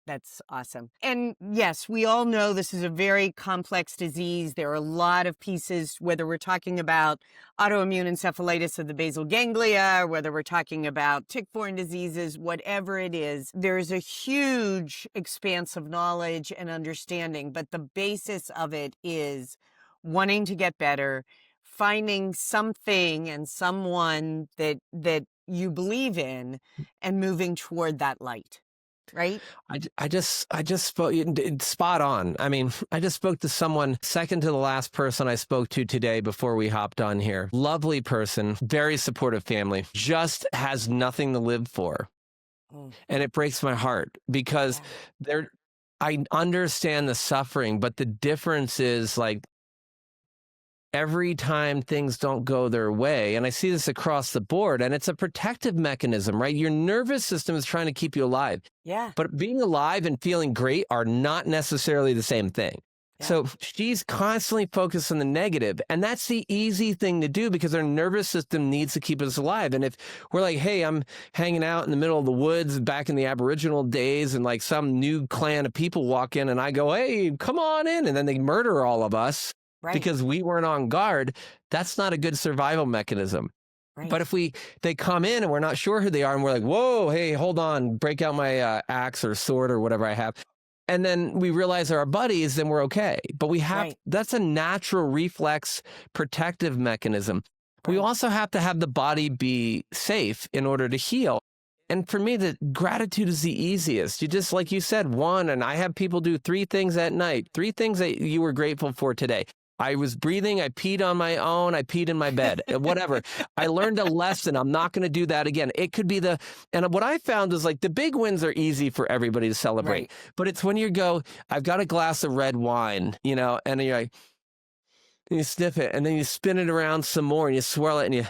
That's awesome. And yes, we all know this is a very complex disease. There are a lot of pieces, whether we're talking about autoimmune encephalitis of the basal ganglia, or whether we're talking about tick-borne diseases, whatever it is, there's a huge expanse of knowledge and understanding. But the basis of it is wanting to get better, finding something and someone that you believe in and moving toward that light. Right? I just spoke spot on. I mean, I just spoke to someone second to the last person I spoke to today before we hopped on here. Lovely person, very supportive family, just has nothing to live for. And it breaks my heart because I understand the suffering, but the difference is like every time things don't go their way, and I see this across the board, and it's a protective mechanism, right? Your nervous system is trying to keep you alive. Yeah. But being alive and feeling great are not necessarily the same thing. Yeah. So she's constantly focused on the negative, and that's the easy thing to do because our nervous system needs to keep us alive. And if we're like, hey, I'm hanging out in the middle of the woods back in the Aboriginal days, and like some new clan of people walk in, and I go, hey, come on in, and then they murder all of us. Right. Because we weren't on guard, that's not a good survival mechanism. Right. But if they come in and we're not sure who they are and we're like, whoa, hey, hold on, break out my axe or sword or whatever I have. And then we realize they're our buddies, then we're okay. But we have, that's a natural reflex protective mechanism. Right. We also have to have the body be safe in order to heal. And for me, the gratitude is the easiest. You just, like you said, one, and I have people do 3 things at night, 3 things that you were grateful for today. I was breathing, I peed on my own, I peed in my bed, whatever. I learned a lesson. I'm not going to do that again. It could be and what I found is like the big wins are easy for everybody to celebrate. Right. But it's when you go, I've got a glass of red wine, and you're like, and you sniff it, and then you spin it around some more, and you swirl it, and you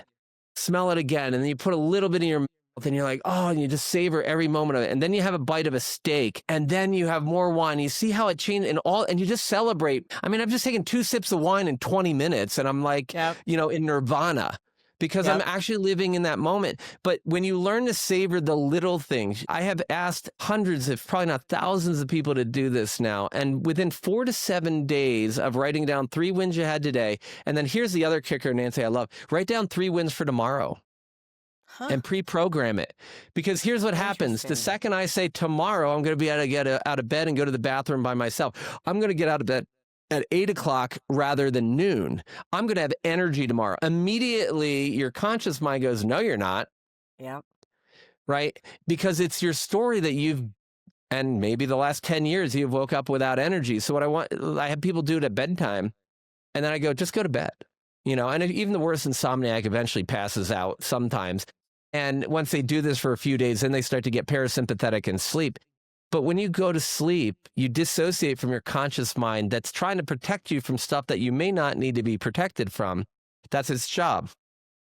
smell it again, and then you put a little bit in your mouth, and you're like, oh, and you just savor every moment of it. And then you have a bite of a steak, and then you have more wine. You see how it changed and you just celebrate. I mean, I've just taken 2 sips of wine in 20 minutes, and I'm like, in nirvana because I'm actually living in that moment. But when you learn to savor the little things, I have asked hundreds, if probably not thousands of people to do this now. And within 4 to 7 days of writing down 3 wins you had today, and then here's the other kicker, Nancy, I love, write down 3 wins for tomorrow. And pre-program it. Because here's what happens. The second I say tomorrow, I'm going to be able to get out of bed and go to the bathroom by myself. I'm going to get out of bed at 8 o'clock rather than noon. I'm going to have energy tomorrow. Immediately, your conscious mind goes, no, you're not. Yeah. Right? Because it's your story that and maybe the last 10 years, you've woke up without energy. So I have people do it at bedtime. And then I go, just go to bed. And even the worst insomniac eventually passes out sometimes. And once they do this for a few days, then they start to get parasympathetic and sleep. But when you go to sleep, you dissociate from your conscious mind that's trying to protect you from stuff that you may not need to be protected from. That's its job.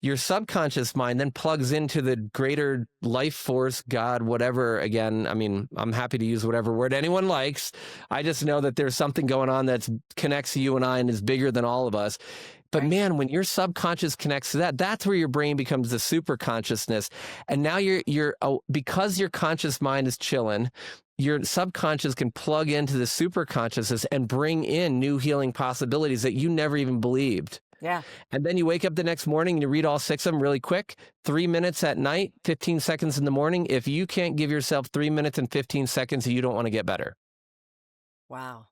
Your subconscious mind then plugs into the greater life force, God, whatever. Again, I mean, I'm happy to use whatever word anyone likes. I just know that there's something going on that connects you and I and is bigger than all of us. But man, when your subconscious connects to that, that's where your brain becomes the super consciousness. And now because your conscious mind is chilling, your subconscious can plug into the super consciousness and bring in new healing possibilities that you never even believed. Yeah. And then you wake up the next morning and you read all 6 of them really quick, 3 minutes at night, 15 seconds in the morning. If you can't give yourself 3 minutes and 15 seconds, you don't want to get better. Wow.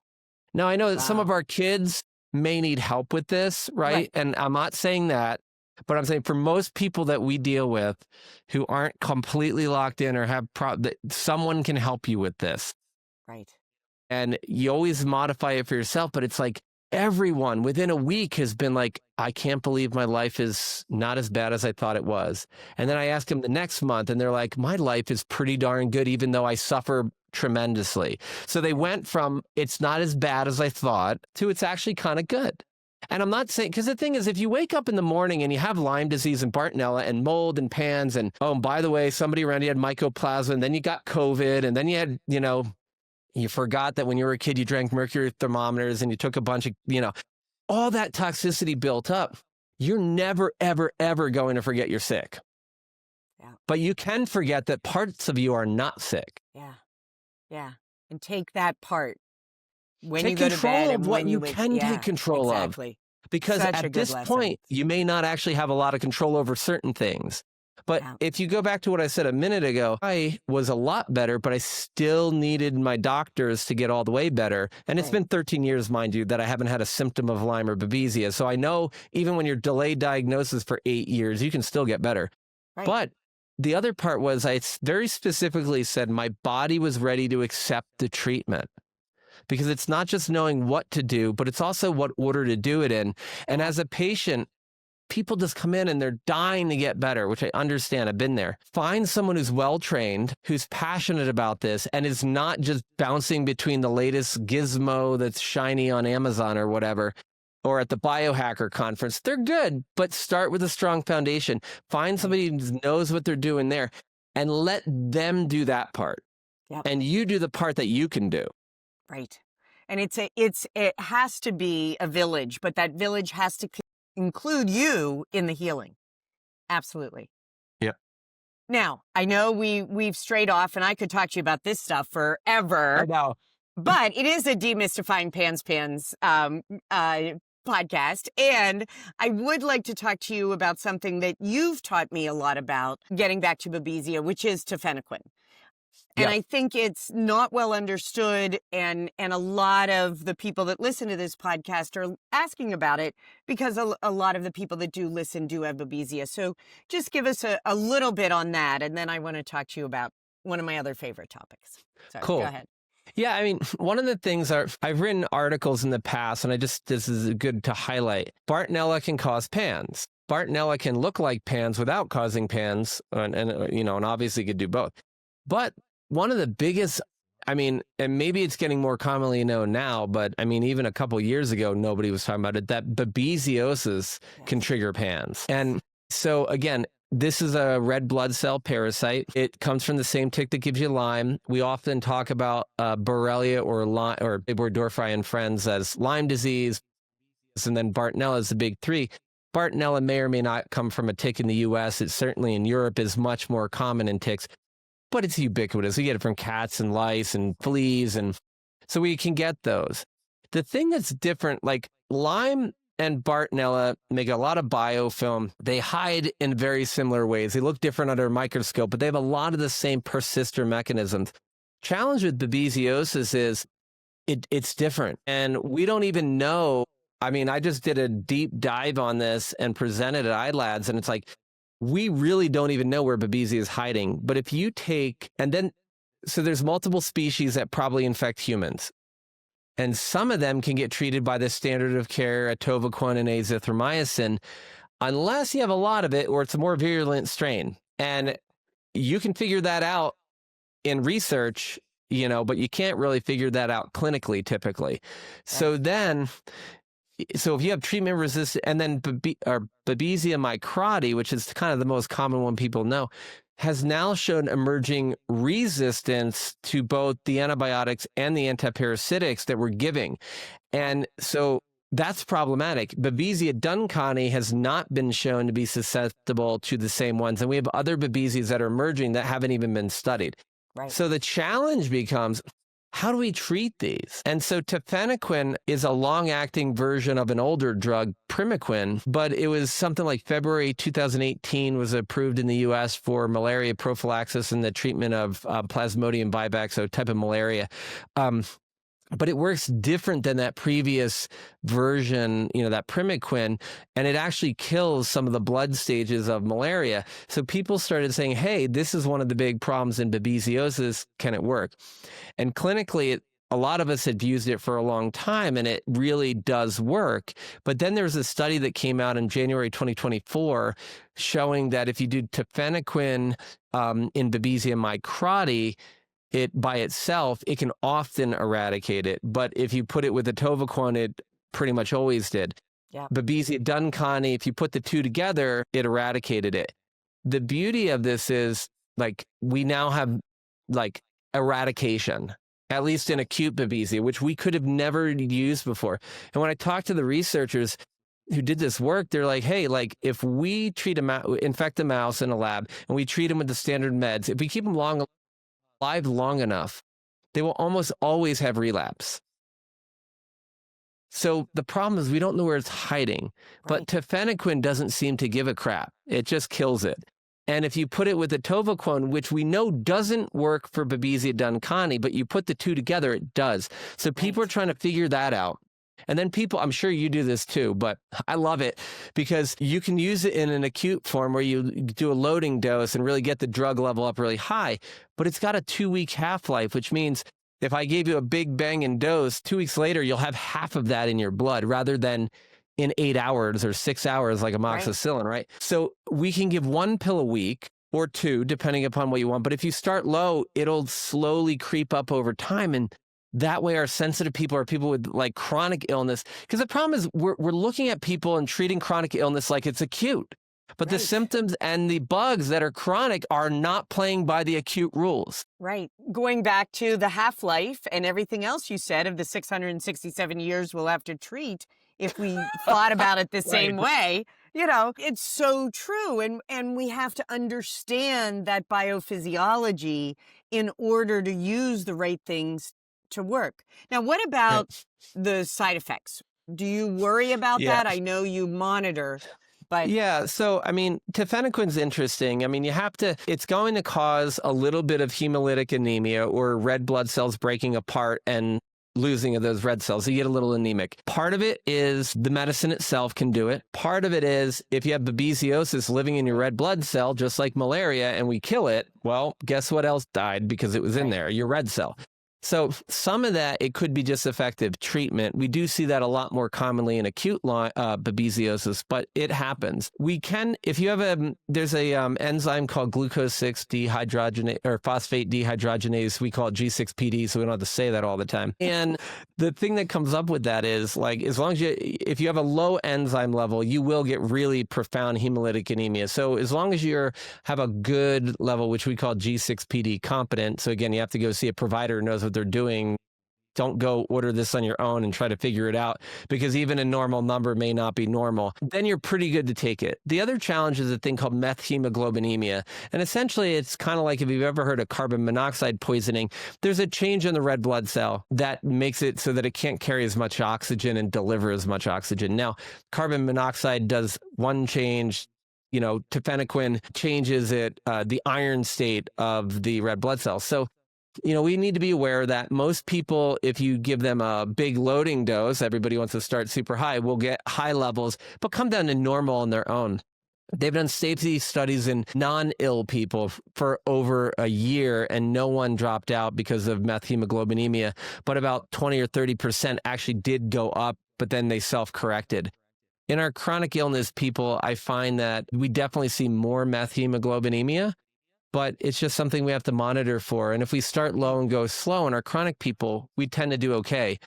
Now, I know that some of our kids may need help with this, right? And I'm not saying that, but I'm saying for most people that we deal with who aren't completely locked in or have someone can help you with this. Right. And you always modify it for yourself, but it's like everyone within a week has been like, I can't believe my life is not as bad as I thought it was. And then I ask them the next month and they're like, my life is pretty darn good, even though I suffer tremendously. So they went from it's not as bad as I thought to it's actually kind of good. And I'm not saying, because the thing is, if you wake up in the morning and you have Lyme disease and Bartonella and mold and PANS, and oh, and by the way, somebody around you had mycoplasma, and then you got COVID, and then you had, you forgot that when you were a kid, you drank mercury thermometers and you took a bunch of, all that toxicity built up. You're never, ever, ever going to forget you're sick. Yeah. But you can forget that parts of you are not sick. Yeah. Yeah. And take that part. When Take you go to bed control and of what when you wake- can yeah, take control exactly. of. Because Such a at good this lesson. point, you may not actually have a lot of control over certain things. But Yeah. if you go back to what I said a minute ago, I was a lot better, but I still needed my doctors to get all the way better. And it's Right. been 13 years, mind you, that I haven't had a symptom of Lyme or Babesia. So I know even when you're delayed diagnosis for 8 years, you can still get better. Right. But the other part was I very specifically said my body was ready to accept the treatment. Because it's not just knowing what to do, but it's also what order to do it in. And as a patient, people just come in and they're dying to get better, which I understand. I've been there. Find someone who's well-trained, who's passionate about this, and is not just bouncing between the latest gizmo that's shiny on Amazon or whatever, or at the biohacker conference. They're good, but start with a strong foundation. Find somebody who knows what they're doing there and let them do that part. Yep. And you do the part that you can do. Right. And it has to be a village, but that village has to include you in the healing. Absolutely. Yeah. Now, I know we've strayed off, and I could talk to you about this stuff forever. I know. But it is a Demystifying PANS podcast, and I would like to talk to you about something that you've taught me a lot about, getting back to Babesia, which is tefenequin. And I think it's not well understood, and a lot of the people that listen to this podcast are asking about it because a lot of the people that do listen do have Babesia. So just give us a little bit on that, and then I want to talk to you about one of my other favorite topics. So Cool. Go ahead. Yeah, I mean, one of the things I've written articles in the past, and this is good to highlight. Bartonella can cause PANS. Bartonella can look like PANS without causing PANS, and obviously could do both. But one of the biggest, and maybe it's getting more commonly known now, but even a couple years ago, nobody was talking about it, that babesiosis can trigger PANS. And so again, this is a red blood cell parasite. It comes from the same tick that gives you Lyme. We often talk about Borrelia or Dorfri and friends as Lyme disease, and then Bartonella is the big three. Bartonella may or may not come from a tick in the US. It certainly in Europe is much more common in ticks. But it's ubiquitous. We get it from cats and lice and fleas, and so we can get those. The thing that's different, like Lyme and Bartonella make a lot of biofilm. They hide in very similar ways. They look different under a microscope, but they have a lot of the same persister mechanisms. Challenge with babesiosis is it's different, and we don't even know. I just did a deep dive on this and presented at iLads, and it's like, we really don't even know where Babesia is hiding. But if you so there's multiple species that probably infect humans. And some of them can get treated by the standard of care, atovaquone and azithromycin, unless you have a lot of it or it's a more virulent strain. And you can figure that out in research, but you can't really figure that out clinically typically. So if you have treatment resistant, and then Babesia microti, which is kind of the most common one people know, has now shown emerging resistance to both the antibiotics and the antiparasitics that we're giving. And so that's problematic. Babesia duncani has not been shown to be susceptible to the same ones. And we have other Babesias that are emerging that haven't even been studied. Right. So the challenge becomes, how do we treat these? And so tefenequin is a long-acting version of an older drug, primaquine, but it was something like February 2018 was approved in the U.S. for malaria prophylaxis and the treatment of Plasmodium vivax, so type of malaria. But it works different than that previous version, that primaquine, and it actually kills some of the blood stages of malaria. So people started saying, hey, this is one of the big problems in babesiosis. Can it work? And clinically, a lot of us had used it for a long time, and it really does work. But then there was a study that came out in January 2024 showing that if you do tefenequin in Babesia microti, it by itself, it can often eradicate it. But if you put it with atovaquone, it pretty much always did. Yeah. Babesia duncani, if you put the two together, it eradicated it. The beauty of this is, like, we now have, like, eradication, at least in acute Babesia, which we could have never used before. And when I talked to the researchers who did this work, they're like, hey, like, if we treat infect a mouse in a lab and we treat them with the standard meds, if we keep them alive long enough, they will almost always have relapse. So the problem is we don't know where it's hiding, but tefenaquine doesn't seem to give a crap. It just kills it. And if you put it with atovaquone, which we know doesn't work for Babesia duncani, but you put the two together, it does. So people are trying to figure that out. And then people, I'm sure you do this too, but I love it because you can use it in an acute form where you do a loading dose and really get the drug level up really high, but it's got a 2-week half-life, which means if I gave you a big banging dose, 2 weeks later, you'll have half of that in your blood rather than in 8 hours or 6 hours like amoxicillin, right? So we can give 1 pill a week or 2, depending upon what you want. But if you start low, it'll slowly creep up over time. And that way our sensitive people are people with like chronic illness. Because the problem is we're looking at people and treating chronic illness like it's acute. But the symptoms and the bugs that are chronic are not playing by the acute rules. Right. Going back to the half-life and everything else you said of the 667 years we'll have to treat if we thought about it the same way, you know, it's so true. And we have to understand that biophysiology in order to use the right things to work. Now, what about the side effects? Do you worry about that? I know you monitor. But yeah, so I mean, tefenaquine's interesting. I mean, it's going to cause a little bit of hemolytic anemia or red blood cells breaking apart and losing of those red cells. So you get a little anemic. Part of it is the medicine itself can do it. Part of it is if you have babesiosis living in your red blood cell, just like malaria, and we kill it, well, guess what else died because it was in there? Your red cell. So some of that, it could be just effective treatment. We do see that a lot more commonly in acute babesiosis, but it happens. We can, if you have there's a enzyme called glucose 6 dehydrogenase or phosphate dehydrogenase. We call it G6PD, so we don't have to say that all the time. And the thing that comes up with that is like, as long as if you have a low enzyme level, you will get really profound hemolytic anemia. So as long as you have a good level, which we call G6PD competent. So again, you have to go see a provider who knows what they're doing. Don't go order this on your own and try to figure it out because even a normal number may not be normal. Then you're pretty good to take it. The other challenge is a thing called methemoglobinemia. And essentially, it's kind of like if you've ever heard of carbon monoxide poisoning, there's a change in the red blood cell that makes it so that it can't carry as much oxygen and deliver as much oxygen. Now, carbon monoxide does one change. You know, tefenaquine changes the iron state of the red blood cells. So, you know, we need to be aware that most people, if you give them a big loading dose, everybody wants to start super high, will get high levels, but come down to normal on their own. They've done safety studies in non-ill people for over a year, and no one dropped out because of methemoglobinemia, but about 20 or 30% actually did go up, but then they self-corrected. In our chronic illness people, I find that we definitely see more methemoglobinemia, but it's just something we have to monitor for. And if we start low and go slow in our chronic people, we tend to do okay.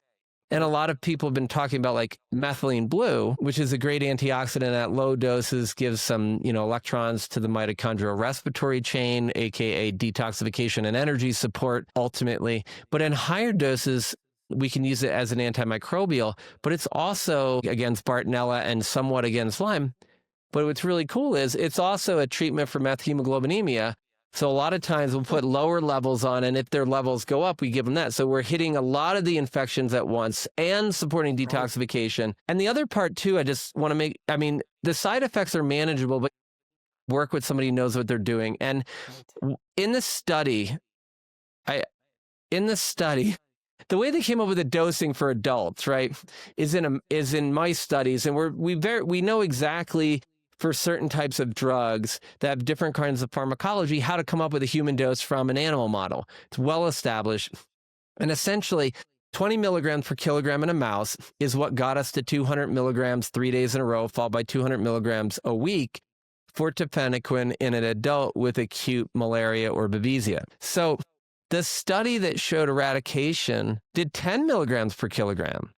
And a lot of people have been talking about like methylene blue, which is a great antioxidant at low doses, gives some, you know, electrons to the mitochondrial respiratory chain, aka detoxification and energy support ultimately. But in higher doses, we can use it as an antimicrobial, but it's also against Bartonella and somewhat against Lyme. But what's really cool is it's also a treatment for methemoglobinemia. So a lot of times we'll put lower levels on, and if their levels go up, we give them that. So we're hitting a lot of the infections at once and supporting detoxification. And the other part too, I just want to make, I mean, the side effects are manageable, but work with somebody who knows what they're doing. And in the study, the way they came up with the dosing for adults, right, is in mice studies, and we know exactly for certain types of drugs that have different kinds of pharmacology how to come up with a human dose from an animal model. It's well established, and essentially 20 milligrams per kilogram in a mouse is what got us to 200 milligrams 3 days in a row, followed by 200 milligrams a week for tefenaquine in an adult with acute malaria or Babesia. So the study that showed eradication did 10 milligrams per kilogram.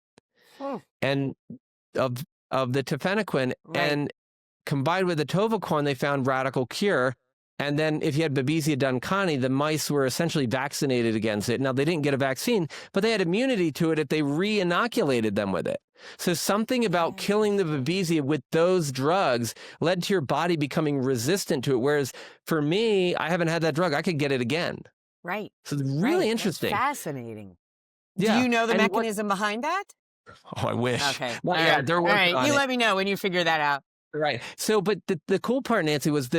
And of of the tefenoquine. Right. And combined with the atovaquone, they found radical cure. And then if you had Babesia duncani, the mice were essentially vaccinated against it. Now, they didn't get a vaccine, but they had immunity to it if they re-inoculated them with it. So something about killing the Babesia with those drugs led to your body becoming resistant to it. Whereas for me, I haven't had that drug. I could get it again. Right. So it's really Right. interesting. That's fascinating. Yeah. Do you know the And mechanism behind that? Oh, I wish. Okay. Well, All yeah, right. they're All working right. on You it. let me know when you figure that out. Right. So, but the cool part, Nancy, was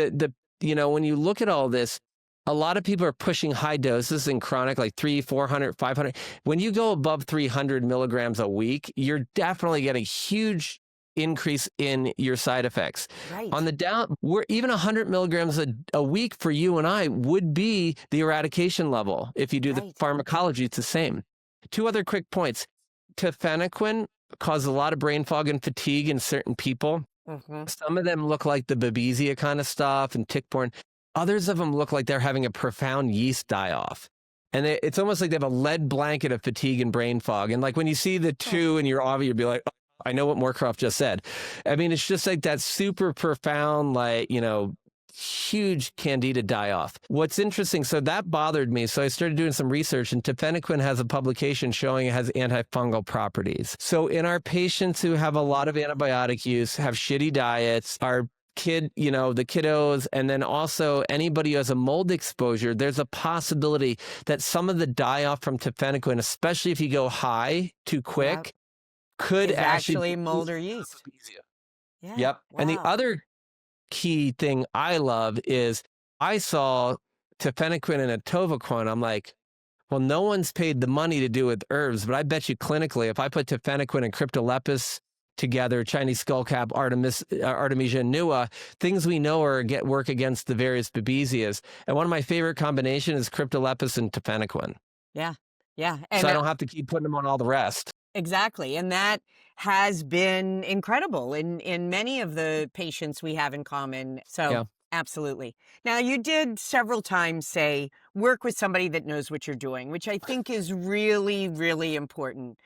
when you look at all this, a lot of people are pushing high doses in chronic, like 300, 400, 500. When you go above 300 milligrams a week, you're definitely getting a huge increase in your side effects. Right. On the down, we're even 100 milligrams a week for you and I would be the eradication level. If you do the pharmacology, it's the same. Two other quick points. Tefenoquine causes a lot of brain fog and fatigue in certain people. Some of them look like the Babesia kind of stuff and tick-borne. Others of them look like they're having a profound yeast die-off. And it's almost like they have a lead blanket of fatigue and brain fog. And like when you see the two in your ovi, you'll be like, oh, I know what Moorcroft just said. I mean, it's just like that super profound, like, huge candida die-off. What's interesting, so that bothered me. So I started doing some research, and tefenoquine has a publication showing it has antifungal properties. So in our patients who have a lot of antibiotic use, have shitty diets, our the kiddos, and then also anybody who has a mold exposure, there's a possibility that some of the die-off from tefenoquine, especially if you go high too quick, could actually mold or yeast. Yeah. Yep. Wow. And the other key thing I love is I saw tefenoquine and atovaquone. I'm like, well, no one's paid the money to do with herbs, but I bet you clinically, if I put tefenoquine and cryptolepis together, Chinese skullcap, Artemisia annua, things we know work against the various Babesias. And one of my favorite combinations is cryptolepis and tefenoquine. Yeah. Yeah. And so I don't have to keep putting them on all the rest. Exactly. And that has been incredible in many of the patients we have in common. So absolutely. Now, you did several times say, work with somebody that knows what you're doing, which I think is really, really important.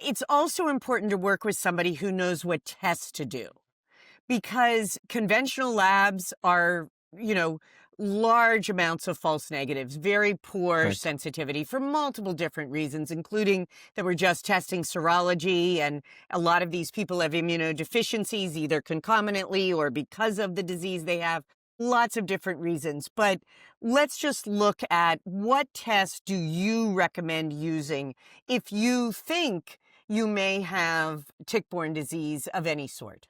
It's also important to work with somebody who knows what tests to do, because conventional labs are, large amounts of false negatives, very poor sensitivity for multiple different reasons, including that we're just testing serology, and a lot of these people have immunodeficiencies, either concomitantly or because of the disease they have. Lots of different reasons. But let's just look at what tests do you recommend using if you think you may have tick-borne disease of any sort?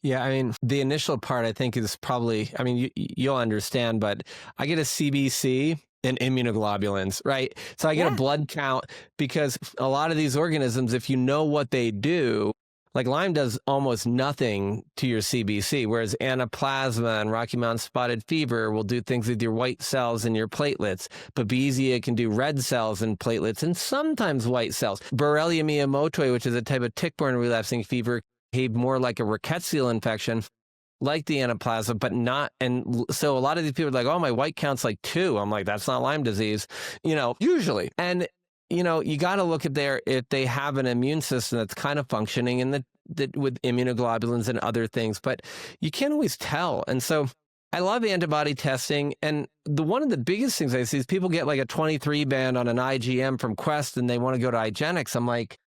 Yeah, I mean, the initial part I think is probably, I mean, you'll understand, but I get a CBC and immunoglobulins, right? So I get a blood count, because a lot of these organisms, if you know what they do, like Lyme does almost nothing to your CBC, whereas Anaplasma and Rocky Mountain spotted fever will do things with your white cells and your platelets. Babesia can do red cells and platelets and sometimes white cells. Borrelia miyamotoi, which is a type of tick-borne relapsing fever, behave more like a rickettsial infection, like the Anaplasma, but not. And so a lot of these people are like, oh, my white count's like 2. I'm like, that's not Lyme disease, usually. And you got to look at if they have an immune system that's kind of functioning with immunoglobulins and other things, but you can't always tell. And so I love antibody testing. And one of the biggest things I see is people get like a 23 band on an IgM from Quest and they want to go to IGeneX. I'm like,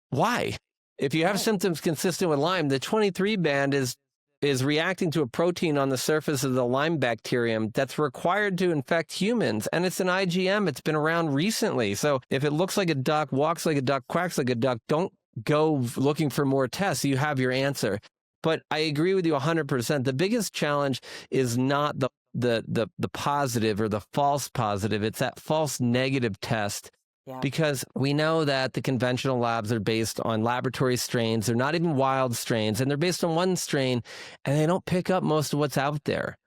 why? If you have symptoms consistent with Lyme, the 23 band is reacting to a protein on the surface of the Lyme bacterium that's required to infect humans. And it's an IgM. It's been around recently. So if it looks like a duck, walks like a duck, quacks like a duck, don't go looking for more tests. You have your answer. But I agree with you 100%. The biggest challenge is not the positive or the false positive. It's that false negative test. Yeah. Because we know that the conventional labs are based on laboratory strains. They're not even wild strains, and they're based on one strain, and they don't pick up most of what's out there.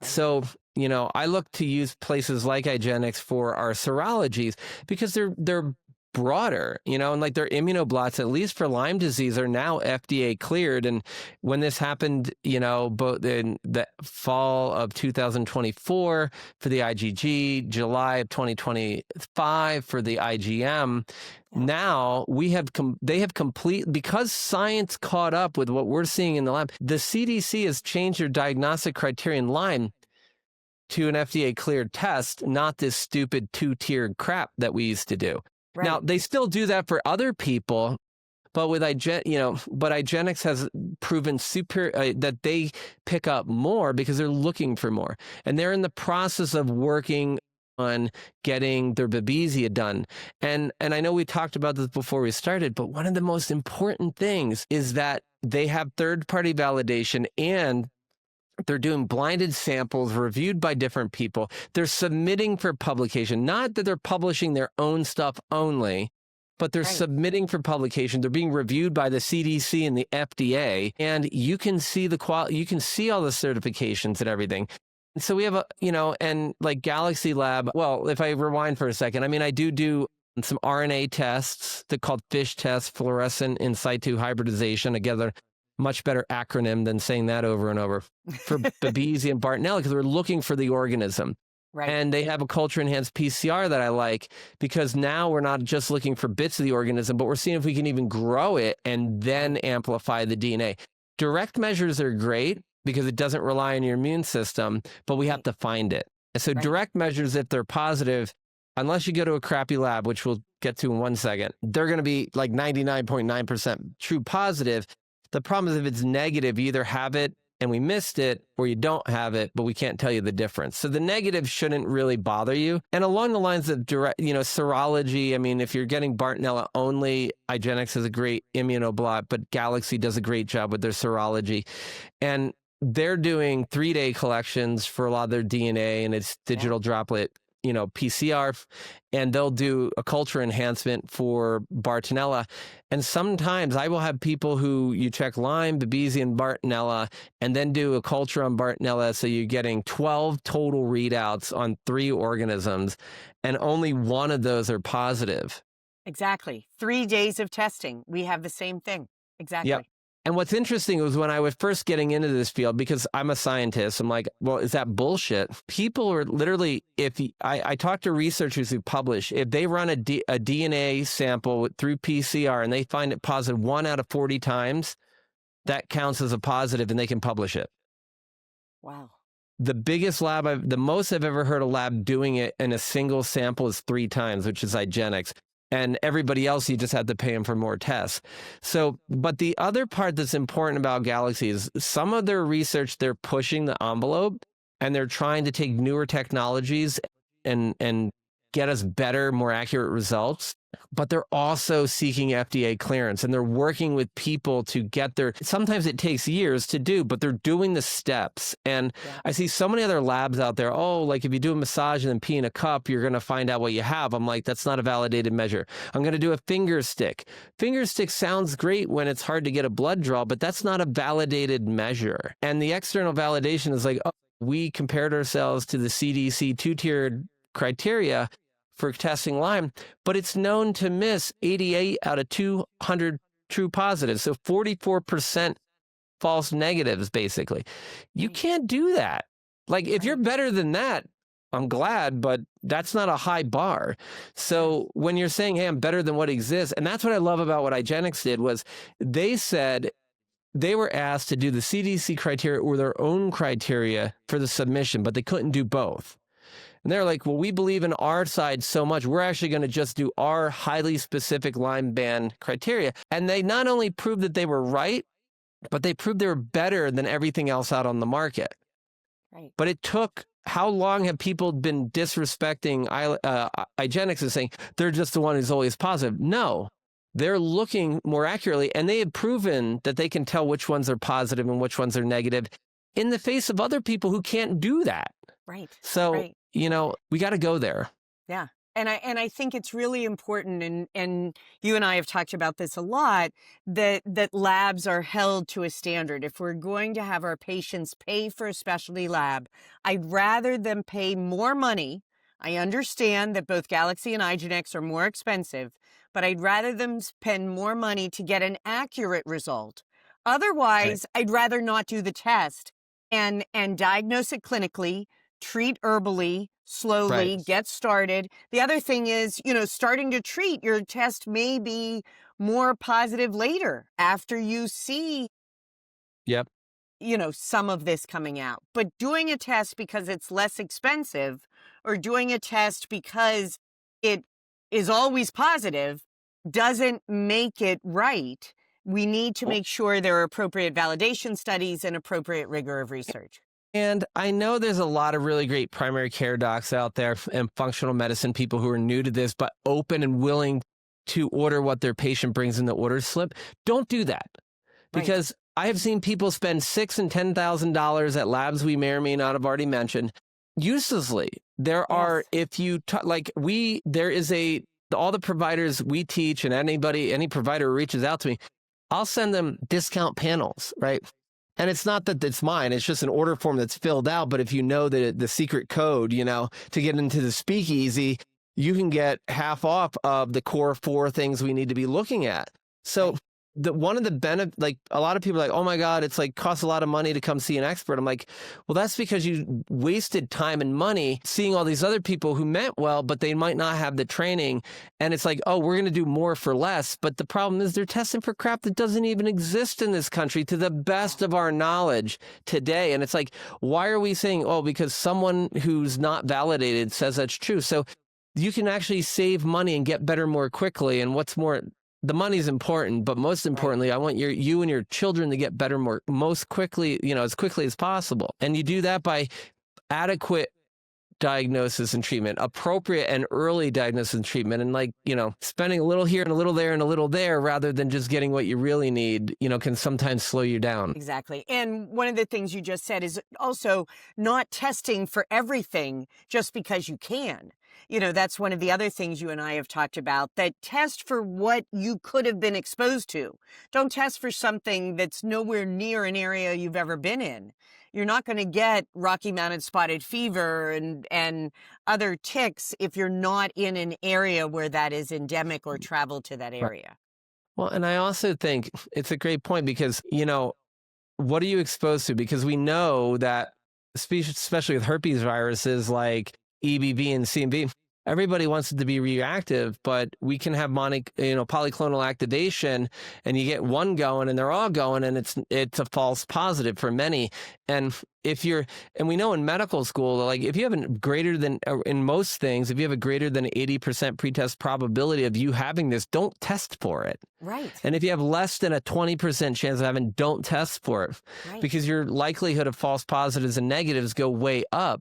So, I look to use places like IGeneX for our serologies, because they're broader, and like their immunoblots, at least for Lyme disease, are now FDA cleared. And when this happened, both in the fall of 2024 for the IgG, July of 2025 for the IgM, now they have because science caught up with what we're seeing in the lab. The CDC has changed their diagnostic criterion Lyme to an FDA cleared test, not this stupid 2-tiered crap that we used to do. Right. Now, they still do that for other people, but with IGeneX has proven that they pick up more because they're looking for more. And they're in the process of working on getting their Babesia done. And I know we talked about this before we started, but one of the most important things is that they have third-party validation, and they're doing blinded samples reviewed by different people. They're submitting for publication, not that they're publishing their own stuff only, but they're submitting for publication. They're being reviewed by the CDC and the FDA, and you can see you can see all the certifications and everything. And so we have and like Galaxy Lab. Well, if I rewind for a second, I mean, I do some RNA tests. They're called FISH tests, fluorescent in situ hybridization. Together, much better acronym than saying that over and over, for Babesia and Bartonella, because we're looking for the organism. Right. And they have a culture-enhanced PCR that I like, because now we're not just looking for bits of the organism, but we're seeing if we can even grow it and then amplify the DNA. Direct measures are great because it doesn't rely on your immune system, but we have to find it. And so direct measures, if they're positive, unless you go to a crappy lab, which we'll get to in 1 second, they're going to be like 99.9% true positive. The problem is if it's negative, you either have it and we missed it, or you don't have it, but we can't tell you the difference. So the negative shouldn't really bother you. And along the lines of direct, serology, I mean, if you're getting Bartonella only, IGeneX has a great immunoblot, but Galaxy does a great job with their serology. And they're doing 3-day collections for a lot of their DNA, and it's digital droplet, PCR, and they'll do a culture enhancement for Bartonella. And sometimes I will have people who you check Lyme, Babesia, and Bartonella, and then do a culture on Bartonella. So you're getting 12 total readouts on 3 organisms, and only one of those are positive. Exactly. 3 days of testing. We have the same thing. Exactly. Yep. And what's interesting was when I was first getting into this field, because I'm a scientist, I'm like, well, is that bullshit? People are literally, I talk to researchers who publish, if they run a DNA sample through PCR and they find it positive 1 out of 40 times, that counts as a positive and they can publish it. Wow. The biggest lab, the most I've ever heard a lab doing it in a single sample is 3 times, which is IGeneX. And everybody else, you just have to pay them for more tests. So, but the other part that's important about Galaxy is some of their research, they're pushing the envelope, and they're trying to take newer technologies and get us better, more accurate results. But they're also seeking FDA clearance, and they're working with people to get sometimes it takes years to do, but they're doing the steps. And I see so many other labs out there, like if you do a massage and then pee in a cup, you're going to find out what you have. I'm like, that's not a validated measure. I'm going to do a finger stick. Finger stick sounds great when it's hard to get a blood draw, but that's not a validated measure. And the external validation is like, we compared ourselves to the CDC 2-tiered criteria for testing Lyme, but it's known to miss 88 out of 200 true positives. So 44% false negatives, basically. You can't do that. Like, if you're better than that, I'm glad, but that's not a high bar. So when you're saying, hey, I'm better than what exists, and that's what I love about what IGeneX did, was they said they were asked to do the CDC criteria or their own criteria for the submission, but they couldn't do both. And they're like, well, we believe in our side so much, we're actually going to just do our highly specific Lyme ban criteria. And they not only proved that they were right, but they proved they were better than everything else out on the market. Right. But it took, how long have people been disrespecting IGeneX and saying they're just the one who's always positive? No, they're looking more accurately, and they have proven that they can tell which ones are positive and which ones are negative in the face of other people who can't do that. Right. So, we got to go there. Yeah. And I think it's really important, and you and I have talked about this a lot, that labs are held to a standard. If we're going to have our patients pay for a specialty lab, I'd rather them pay more money. I understand that both Galaxy and IGeneX are more expensive, but I'd rather them spend more money to get an accurate result. Otherwise, I'd rather not do the test and diagnose it clinically, treat herbally, slowly, Right. get started. The other thing is, starting to treat, your test may be more positive later after you see, Yep. some of this coming out. But doing a test because it's less expensive or doing a test because it is always positive doesn't make it right. We need to make sure there are appropriate validation studies and appropriate rigor of research. And I know there's a lot of really great primary care docs out there and functional medicine people who are new to this, but open and willing to order what their patient brings in the order slip. Don't do that, because I have seen people spend $6,000 and $10,000 at labs we may or may not have already mentioned uselessly. There are, if you there is all the providers we teach, and any provider who reaches out to me, I'll send them discount panels, right? And it's not that it's mine, it's just an order form that's filled out. But if you know the secret code, to get into the speakeasy, you can get half off of the core 4 things we need to be looking at. So one of the benefits, a lot of people are like, oh my God, it's costs a lot of money to come see an expert. I'm like, well, that's because you wasted time and money seeing all these other people who meant well, but they might not have the training. And it's like, oh, we're going to do more for less. But the problem is they're testing for crap that doesn't even exist in this country to the best of our knowledge today. And it's like, why are we saying, oh, because someone who's not validated says that's true? So you can actually save money and get better more quickly. And what's more, the money's important, but most importantly, I want you and your children to get better most quickly, as quickly as possible. And you do that by adequate diagnosis and treatment, appropriate and early diagnosis and treatment, and spending a little here and a little there and a little there rather than just getting what you really need, can sometimes slow you down. Exactly. And one of the things you just said is also not testing for everything just because you can. That's one of the other things you and I have talked about, that test for what you could have been exposed to. Don't test for something that's nowhere near an area you've ever been in. You're not going to get Rocky Mountain spotted fever and other ticks if you're not in an area where that is endemic or travel to that area. Well, and I also think it's a great point because, what are you exposed to? Because we know that, especially with herpes viruses like EBV and CMV, everybody wants it to be reactive, but we can have polyclonal activation, and you get one going and they're all going, and it's a false positive for many. And we know in medical school, if you have in most things, if you have a greater than 80% pretest probability of you having this, don't test for it. Right. And if you have less than a 20% chance of having, don't test for it, because your likelihood of false positives and negatives go way up,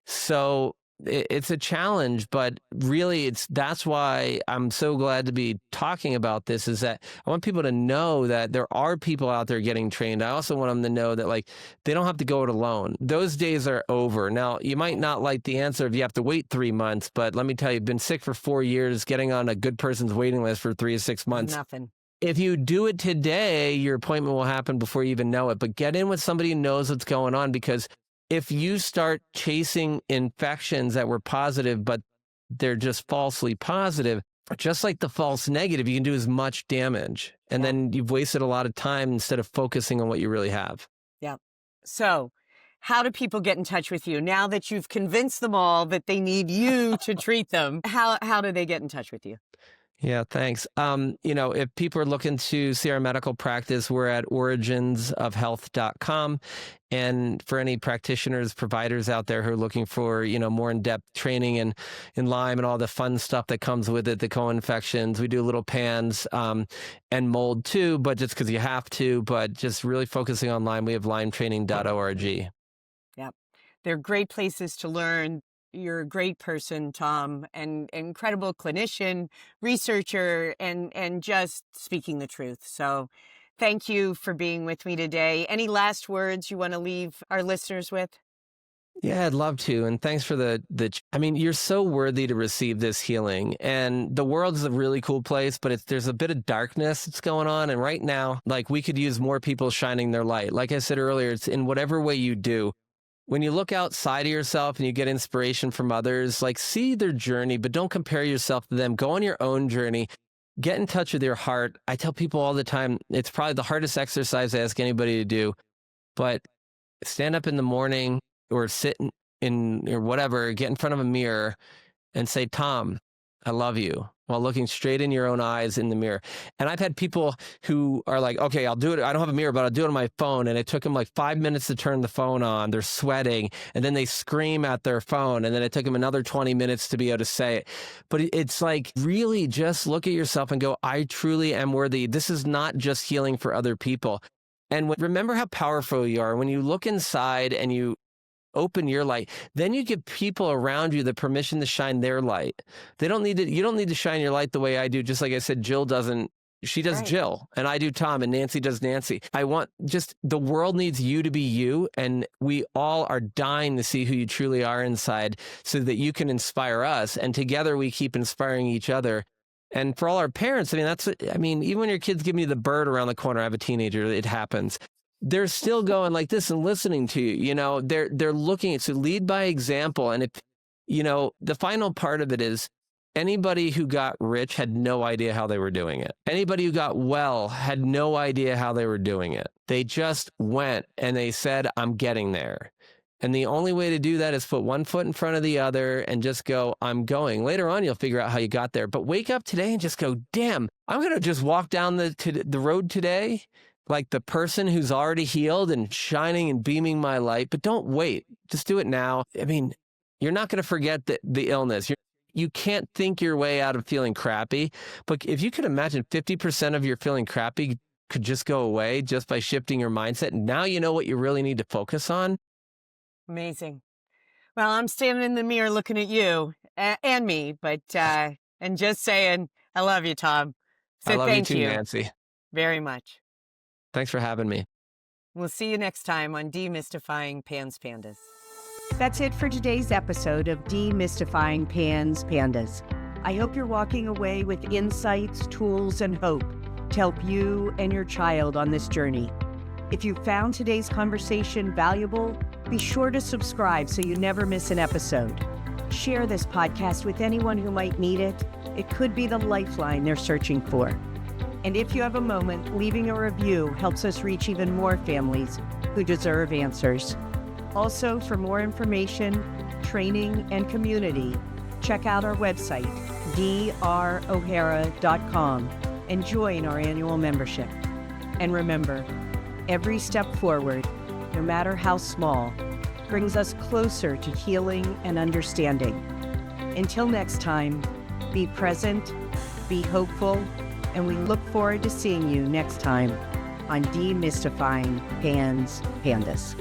So it's a challenge, but really that's why I'm so glad to be talking about this, is that I want people to know that there are people out there getting trained. I also want them to know that they don't have to go it alone. Those days are over. Now, you might not like the answer if you have to wait 3 months, but let me tell you, you've been sick for 4 years, getting on a good person's waiting list for 3 to 6 months. Nothing. If you do it today, your appointment will happen before you even know it. But get in with somebody who knows what's going on, because if you start chasing infections that were positive, but they're just falsely positive, just like the false negative, you can do as much damage. And then you've wasted a lot of time instead of focusing on what you really have. Yeah. So how do people get in touch with you now that you've convinced them all that they need you to treat them? How do they get in touch with you? Yeah, thanks. If people are looking to see our medical practice, we're at originsofhealth.com. And for any practitioners, providers out there who are looking for, more in-depth training in Lyme and all the fun stuff that comes with it, the co-infections, we do little PANS and mold too, but just because you have to, but just really focusing on Lyme, we have lymetraining.org. Yeah, they're great places to learn. You're a great person, Tom, and incredible clinician, researcher, and just speaking the truth. So thank you for being with me today. Any last words you want to leave our listeners with? Yeah, I'd love to. And thanks for you're so worthy to receive this healing. And the world is a really cool place, but there's a bit of darkness that's going on. And right now, we could use more people shining their light. Like I said earlier, it's in whatever way you do. when you look outside of yourself and you get inspiration from others, like see their journey, but don't compare yourself to them. Go on your own journey. Get in touch with your heart. I tell people all the time, it's probably the hardest exercise I ask anybody to do, but stand up in the morning or sit in or whatever, get in front of a mirror and say, Tom, I love you, while looking straight in your own eyes in the mirror. And I've had people who are like, okay, I'll do it. I don't have a mirror, but I'll do it on my phone. And it took them like 5 minutes to turn the phone on. They're sweating. And then they scream at their phone. And then it took them another 20 minutes to be able to say it. But it's like, really just look at yourself and go, I truly am worthy. This is not just healing for other people. And remember how powerful you are. When you look inside and you open your light, then you give people around you the permission to shine their light. You don't need to shine your light the way I do. Just like I said, Jill doesn't, she does Right. Jill, and I do Tom, and Nancy does Nancy. The world needs you to be you, and we all are dying to see who you truly are inside so that you can inspire us, and together we keep inspiring each other. And for all our parents, even when your kids give me the bird around the corner, I have a teenager, it happens. They're still going like this and listening to you, they're looking to lead by example. And if, the final part of it is anybody who got rich had no idea how they were doing it. Anybody who got well had no idea how they were doing it. They just went and they said, I'm getting there. And the only way to do that is put one foot in front of the other and just go, I'm going. Later on, you'll figure out how you got there. But wake up today and just go, damn, I'm going to just walk down the road today like the person who's already healed and shining and beaming my light. But don't wait. Just do it now. You're not going to forget the illness. You can't think your way out of feeling crappy. But if you could imagine 50% of your feeling crappy could just go away just by shifting your mindset. And now you know what you really need to focus on. Amazing. Well, I'm standing in the mirror looking at you and me, but and just saying, I love you, Tom. So I love thank you too, Nancy. very much. Thanks for having me. We'll see you next time on Demystifying PANS PANDAS. That's it for today's episode of Demystifying PANS PANDAS. I hope you're walking away with insights, tools, and hope to help you and your child on this journey. If you found today's conversation valuable, be sure to subscribe so you never miss an episode. Share this podcast with anyone who might need it. It could be the lifeline they're searching for. And if you have a moment, leaving a review helps us reach even more families who deserve answers. Also, for more information, training, and community, check out our website, drohara.com, and join our annual membership. And remember, every step forward, no matter how small, brings us closer to healing and understanding. Until next time, be present, be hopeful, and we look forward to seeing you next time on Demystifying PANS PANDAS.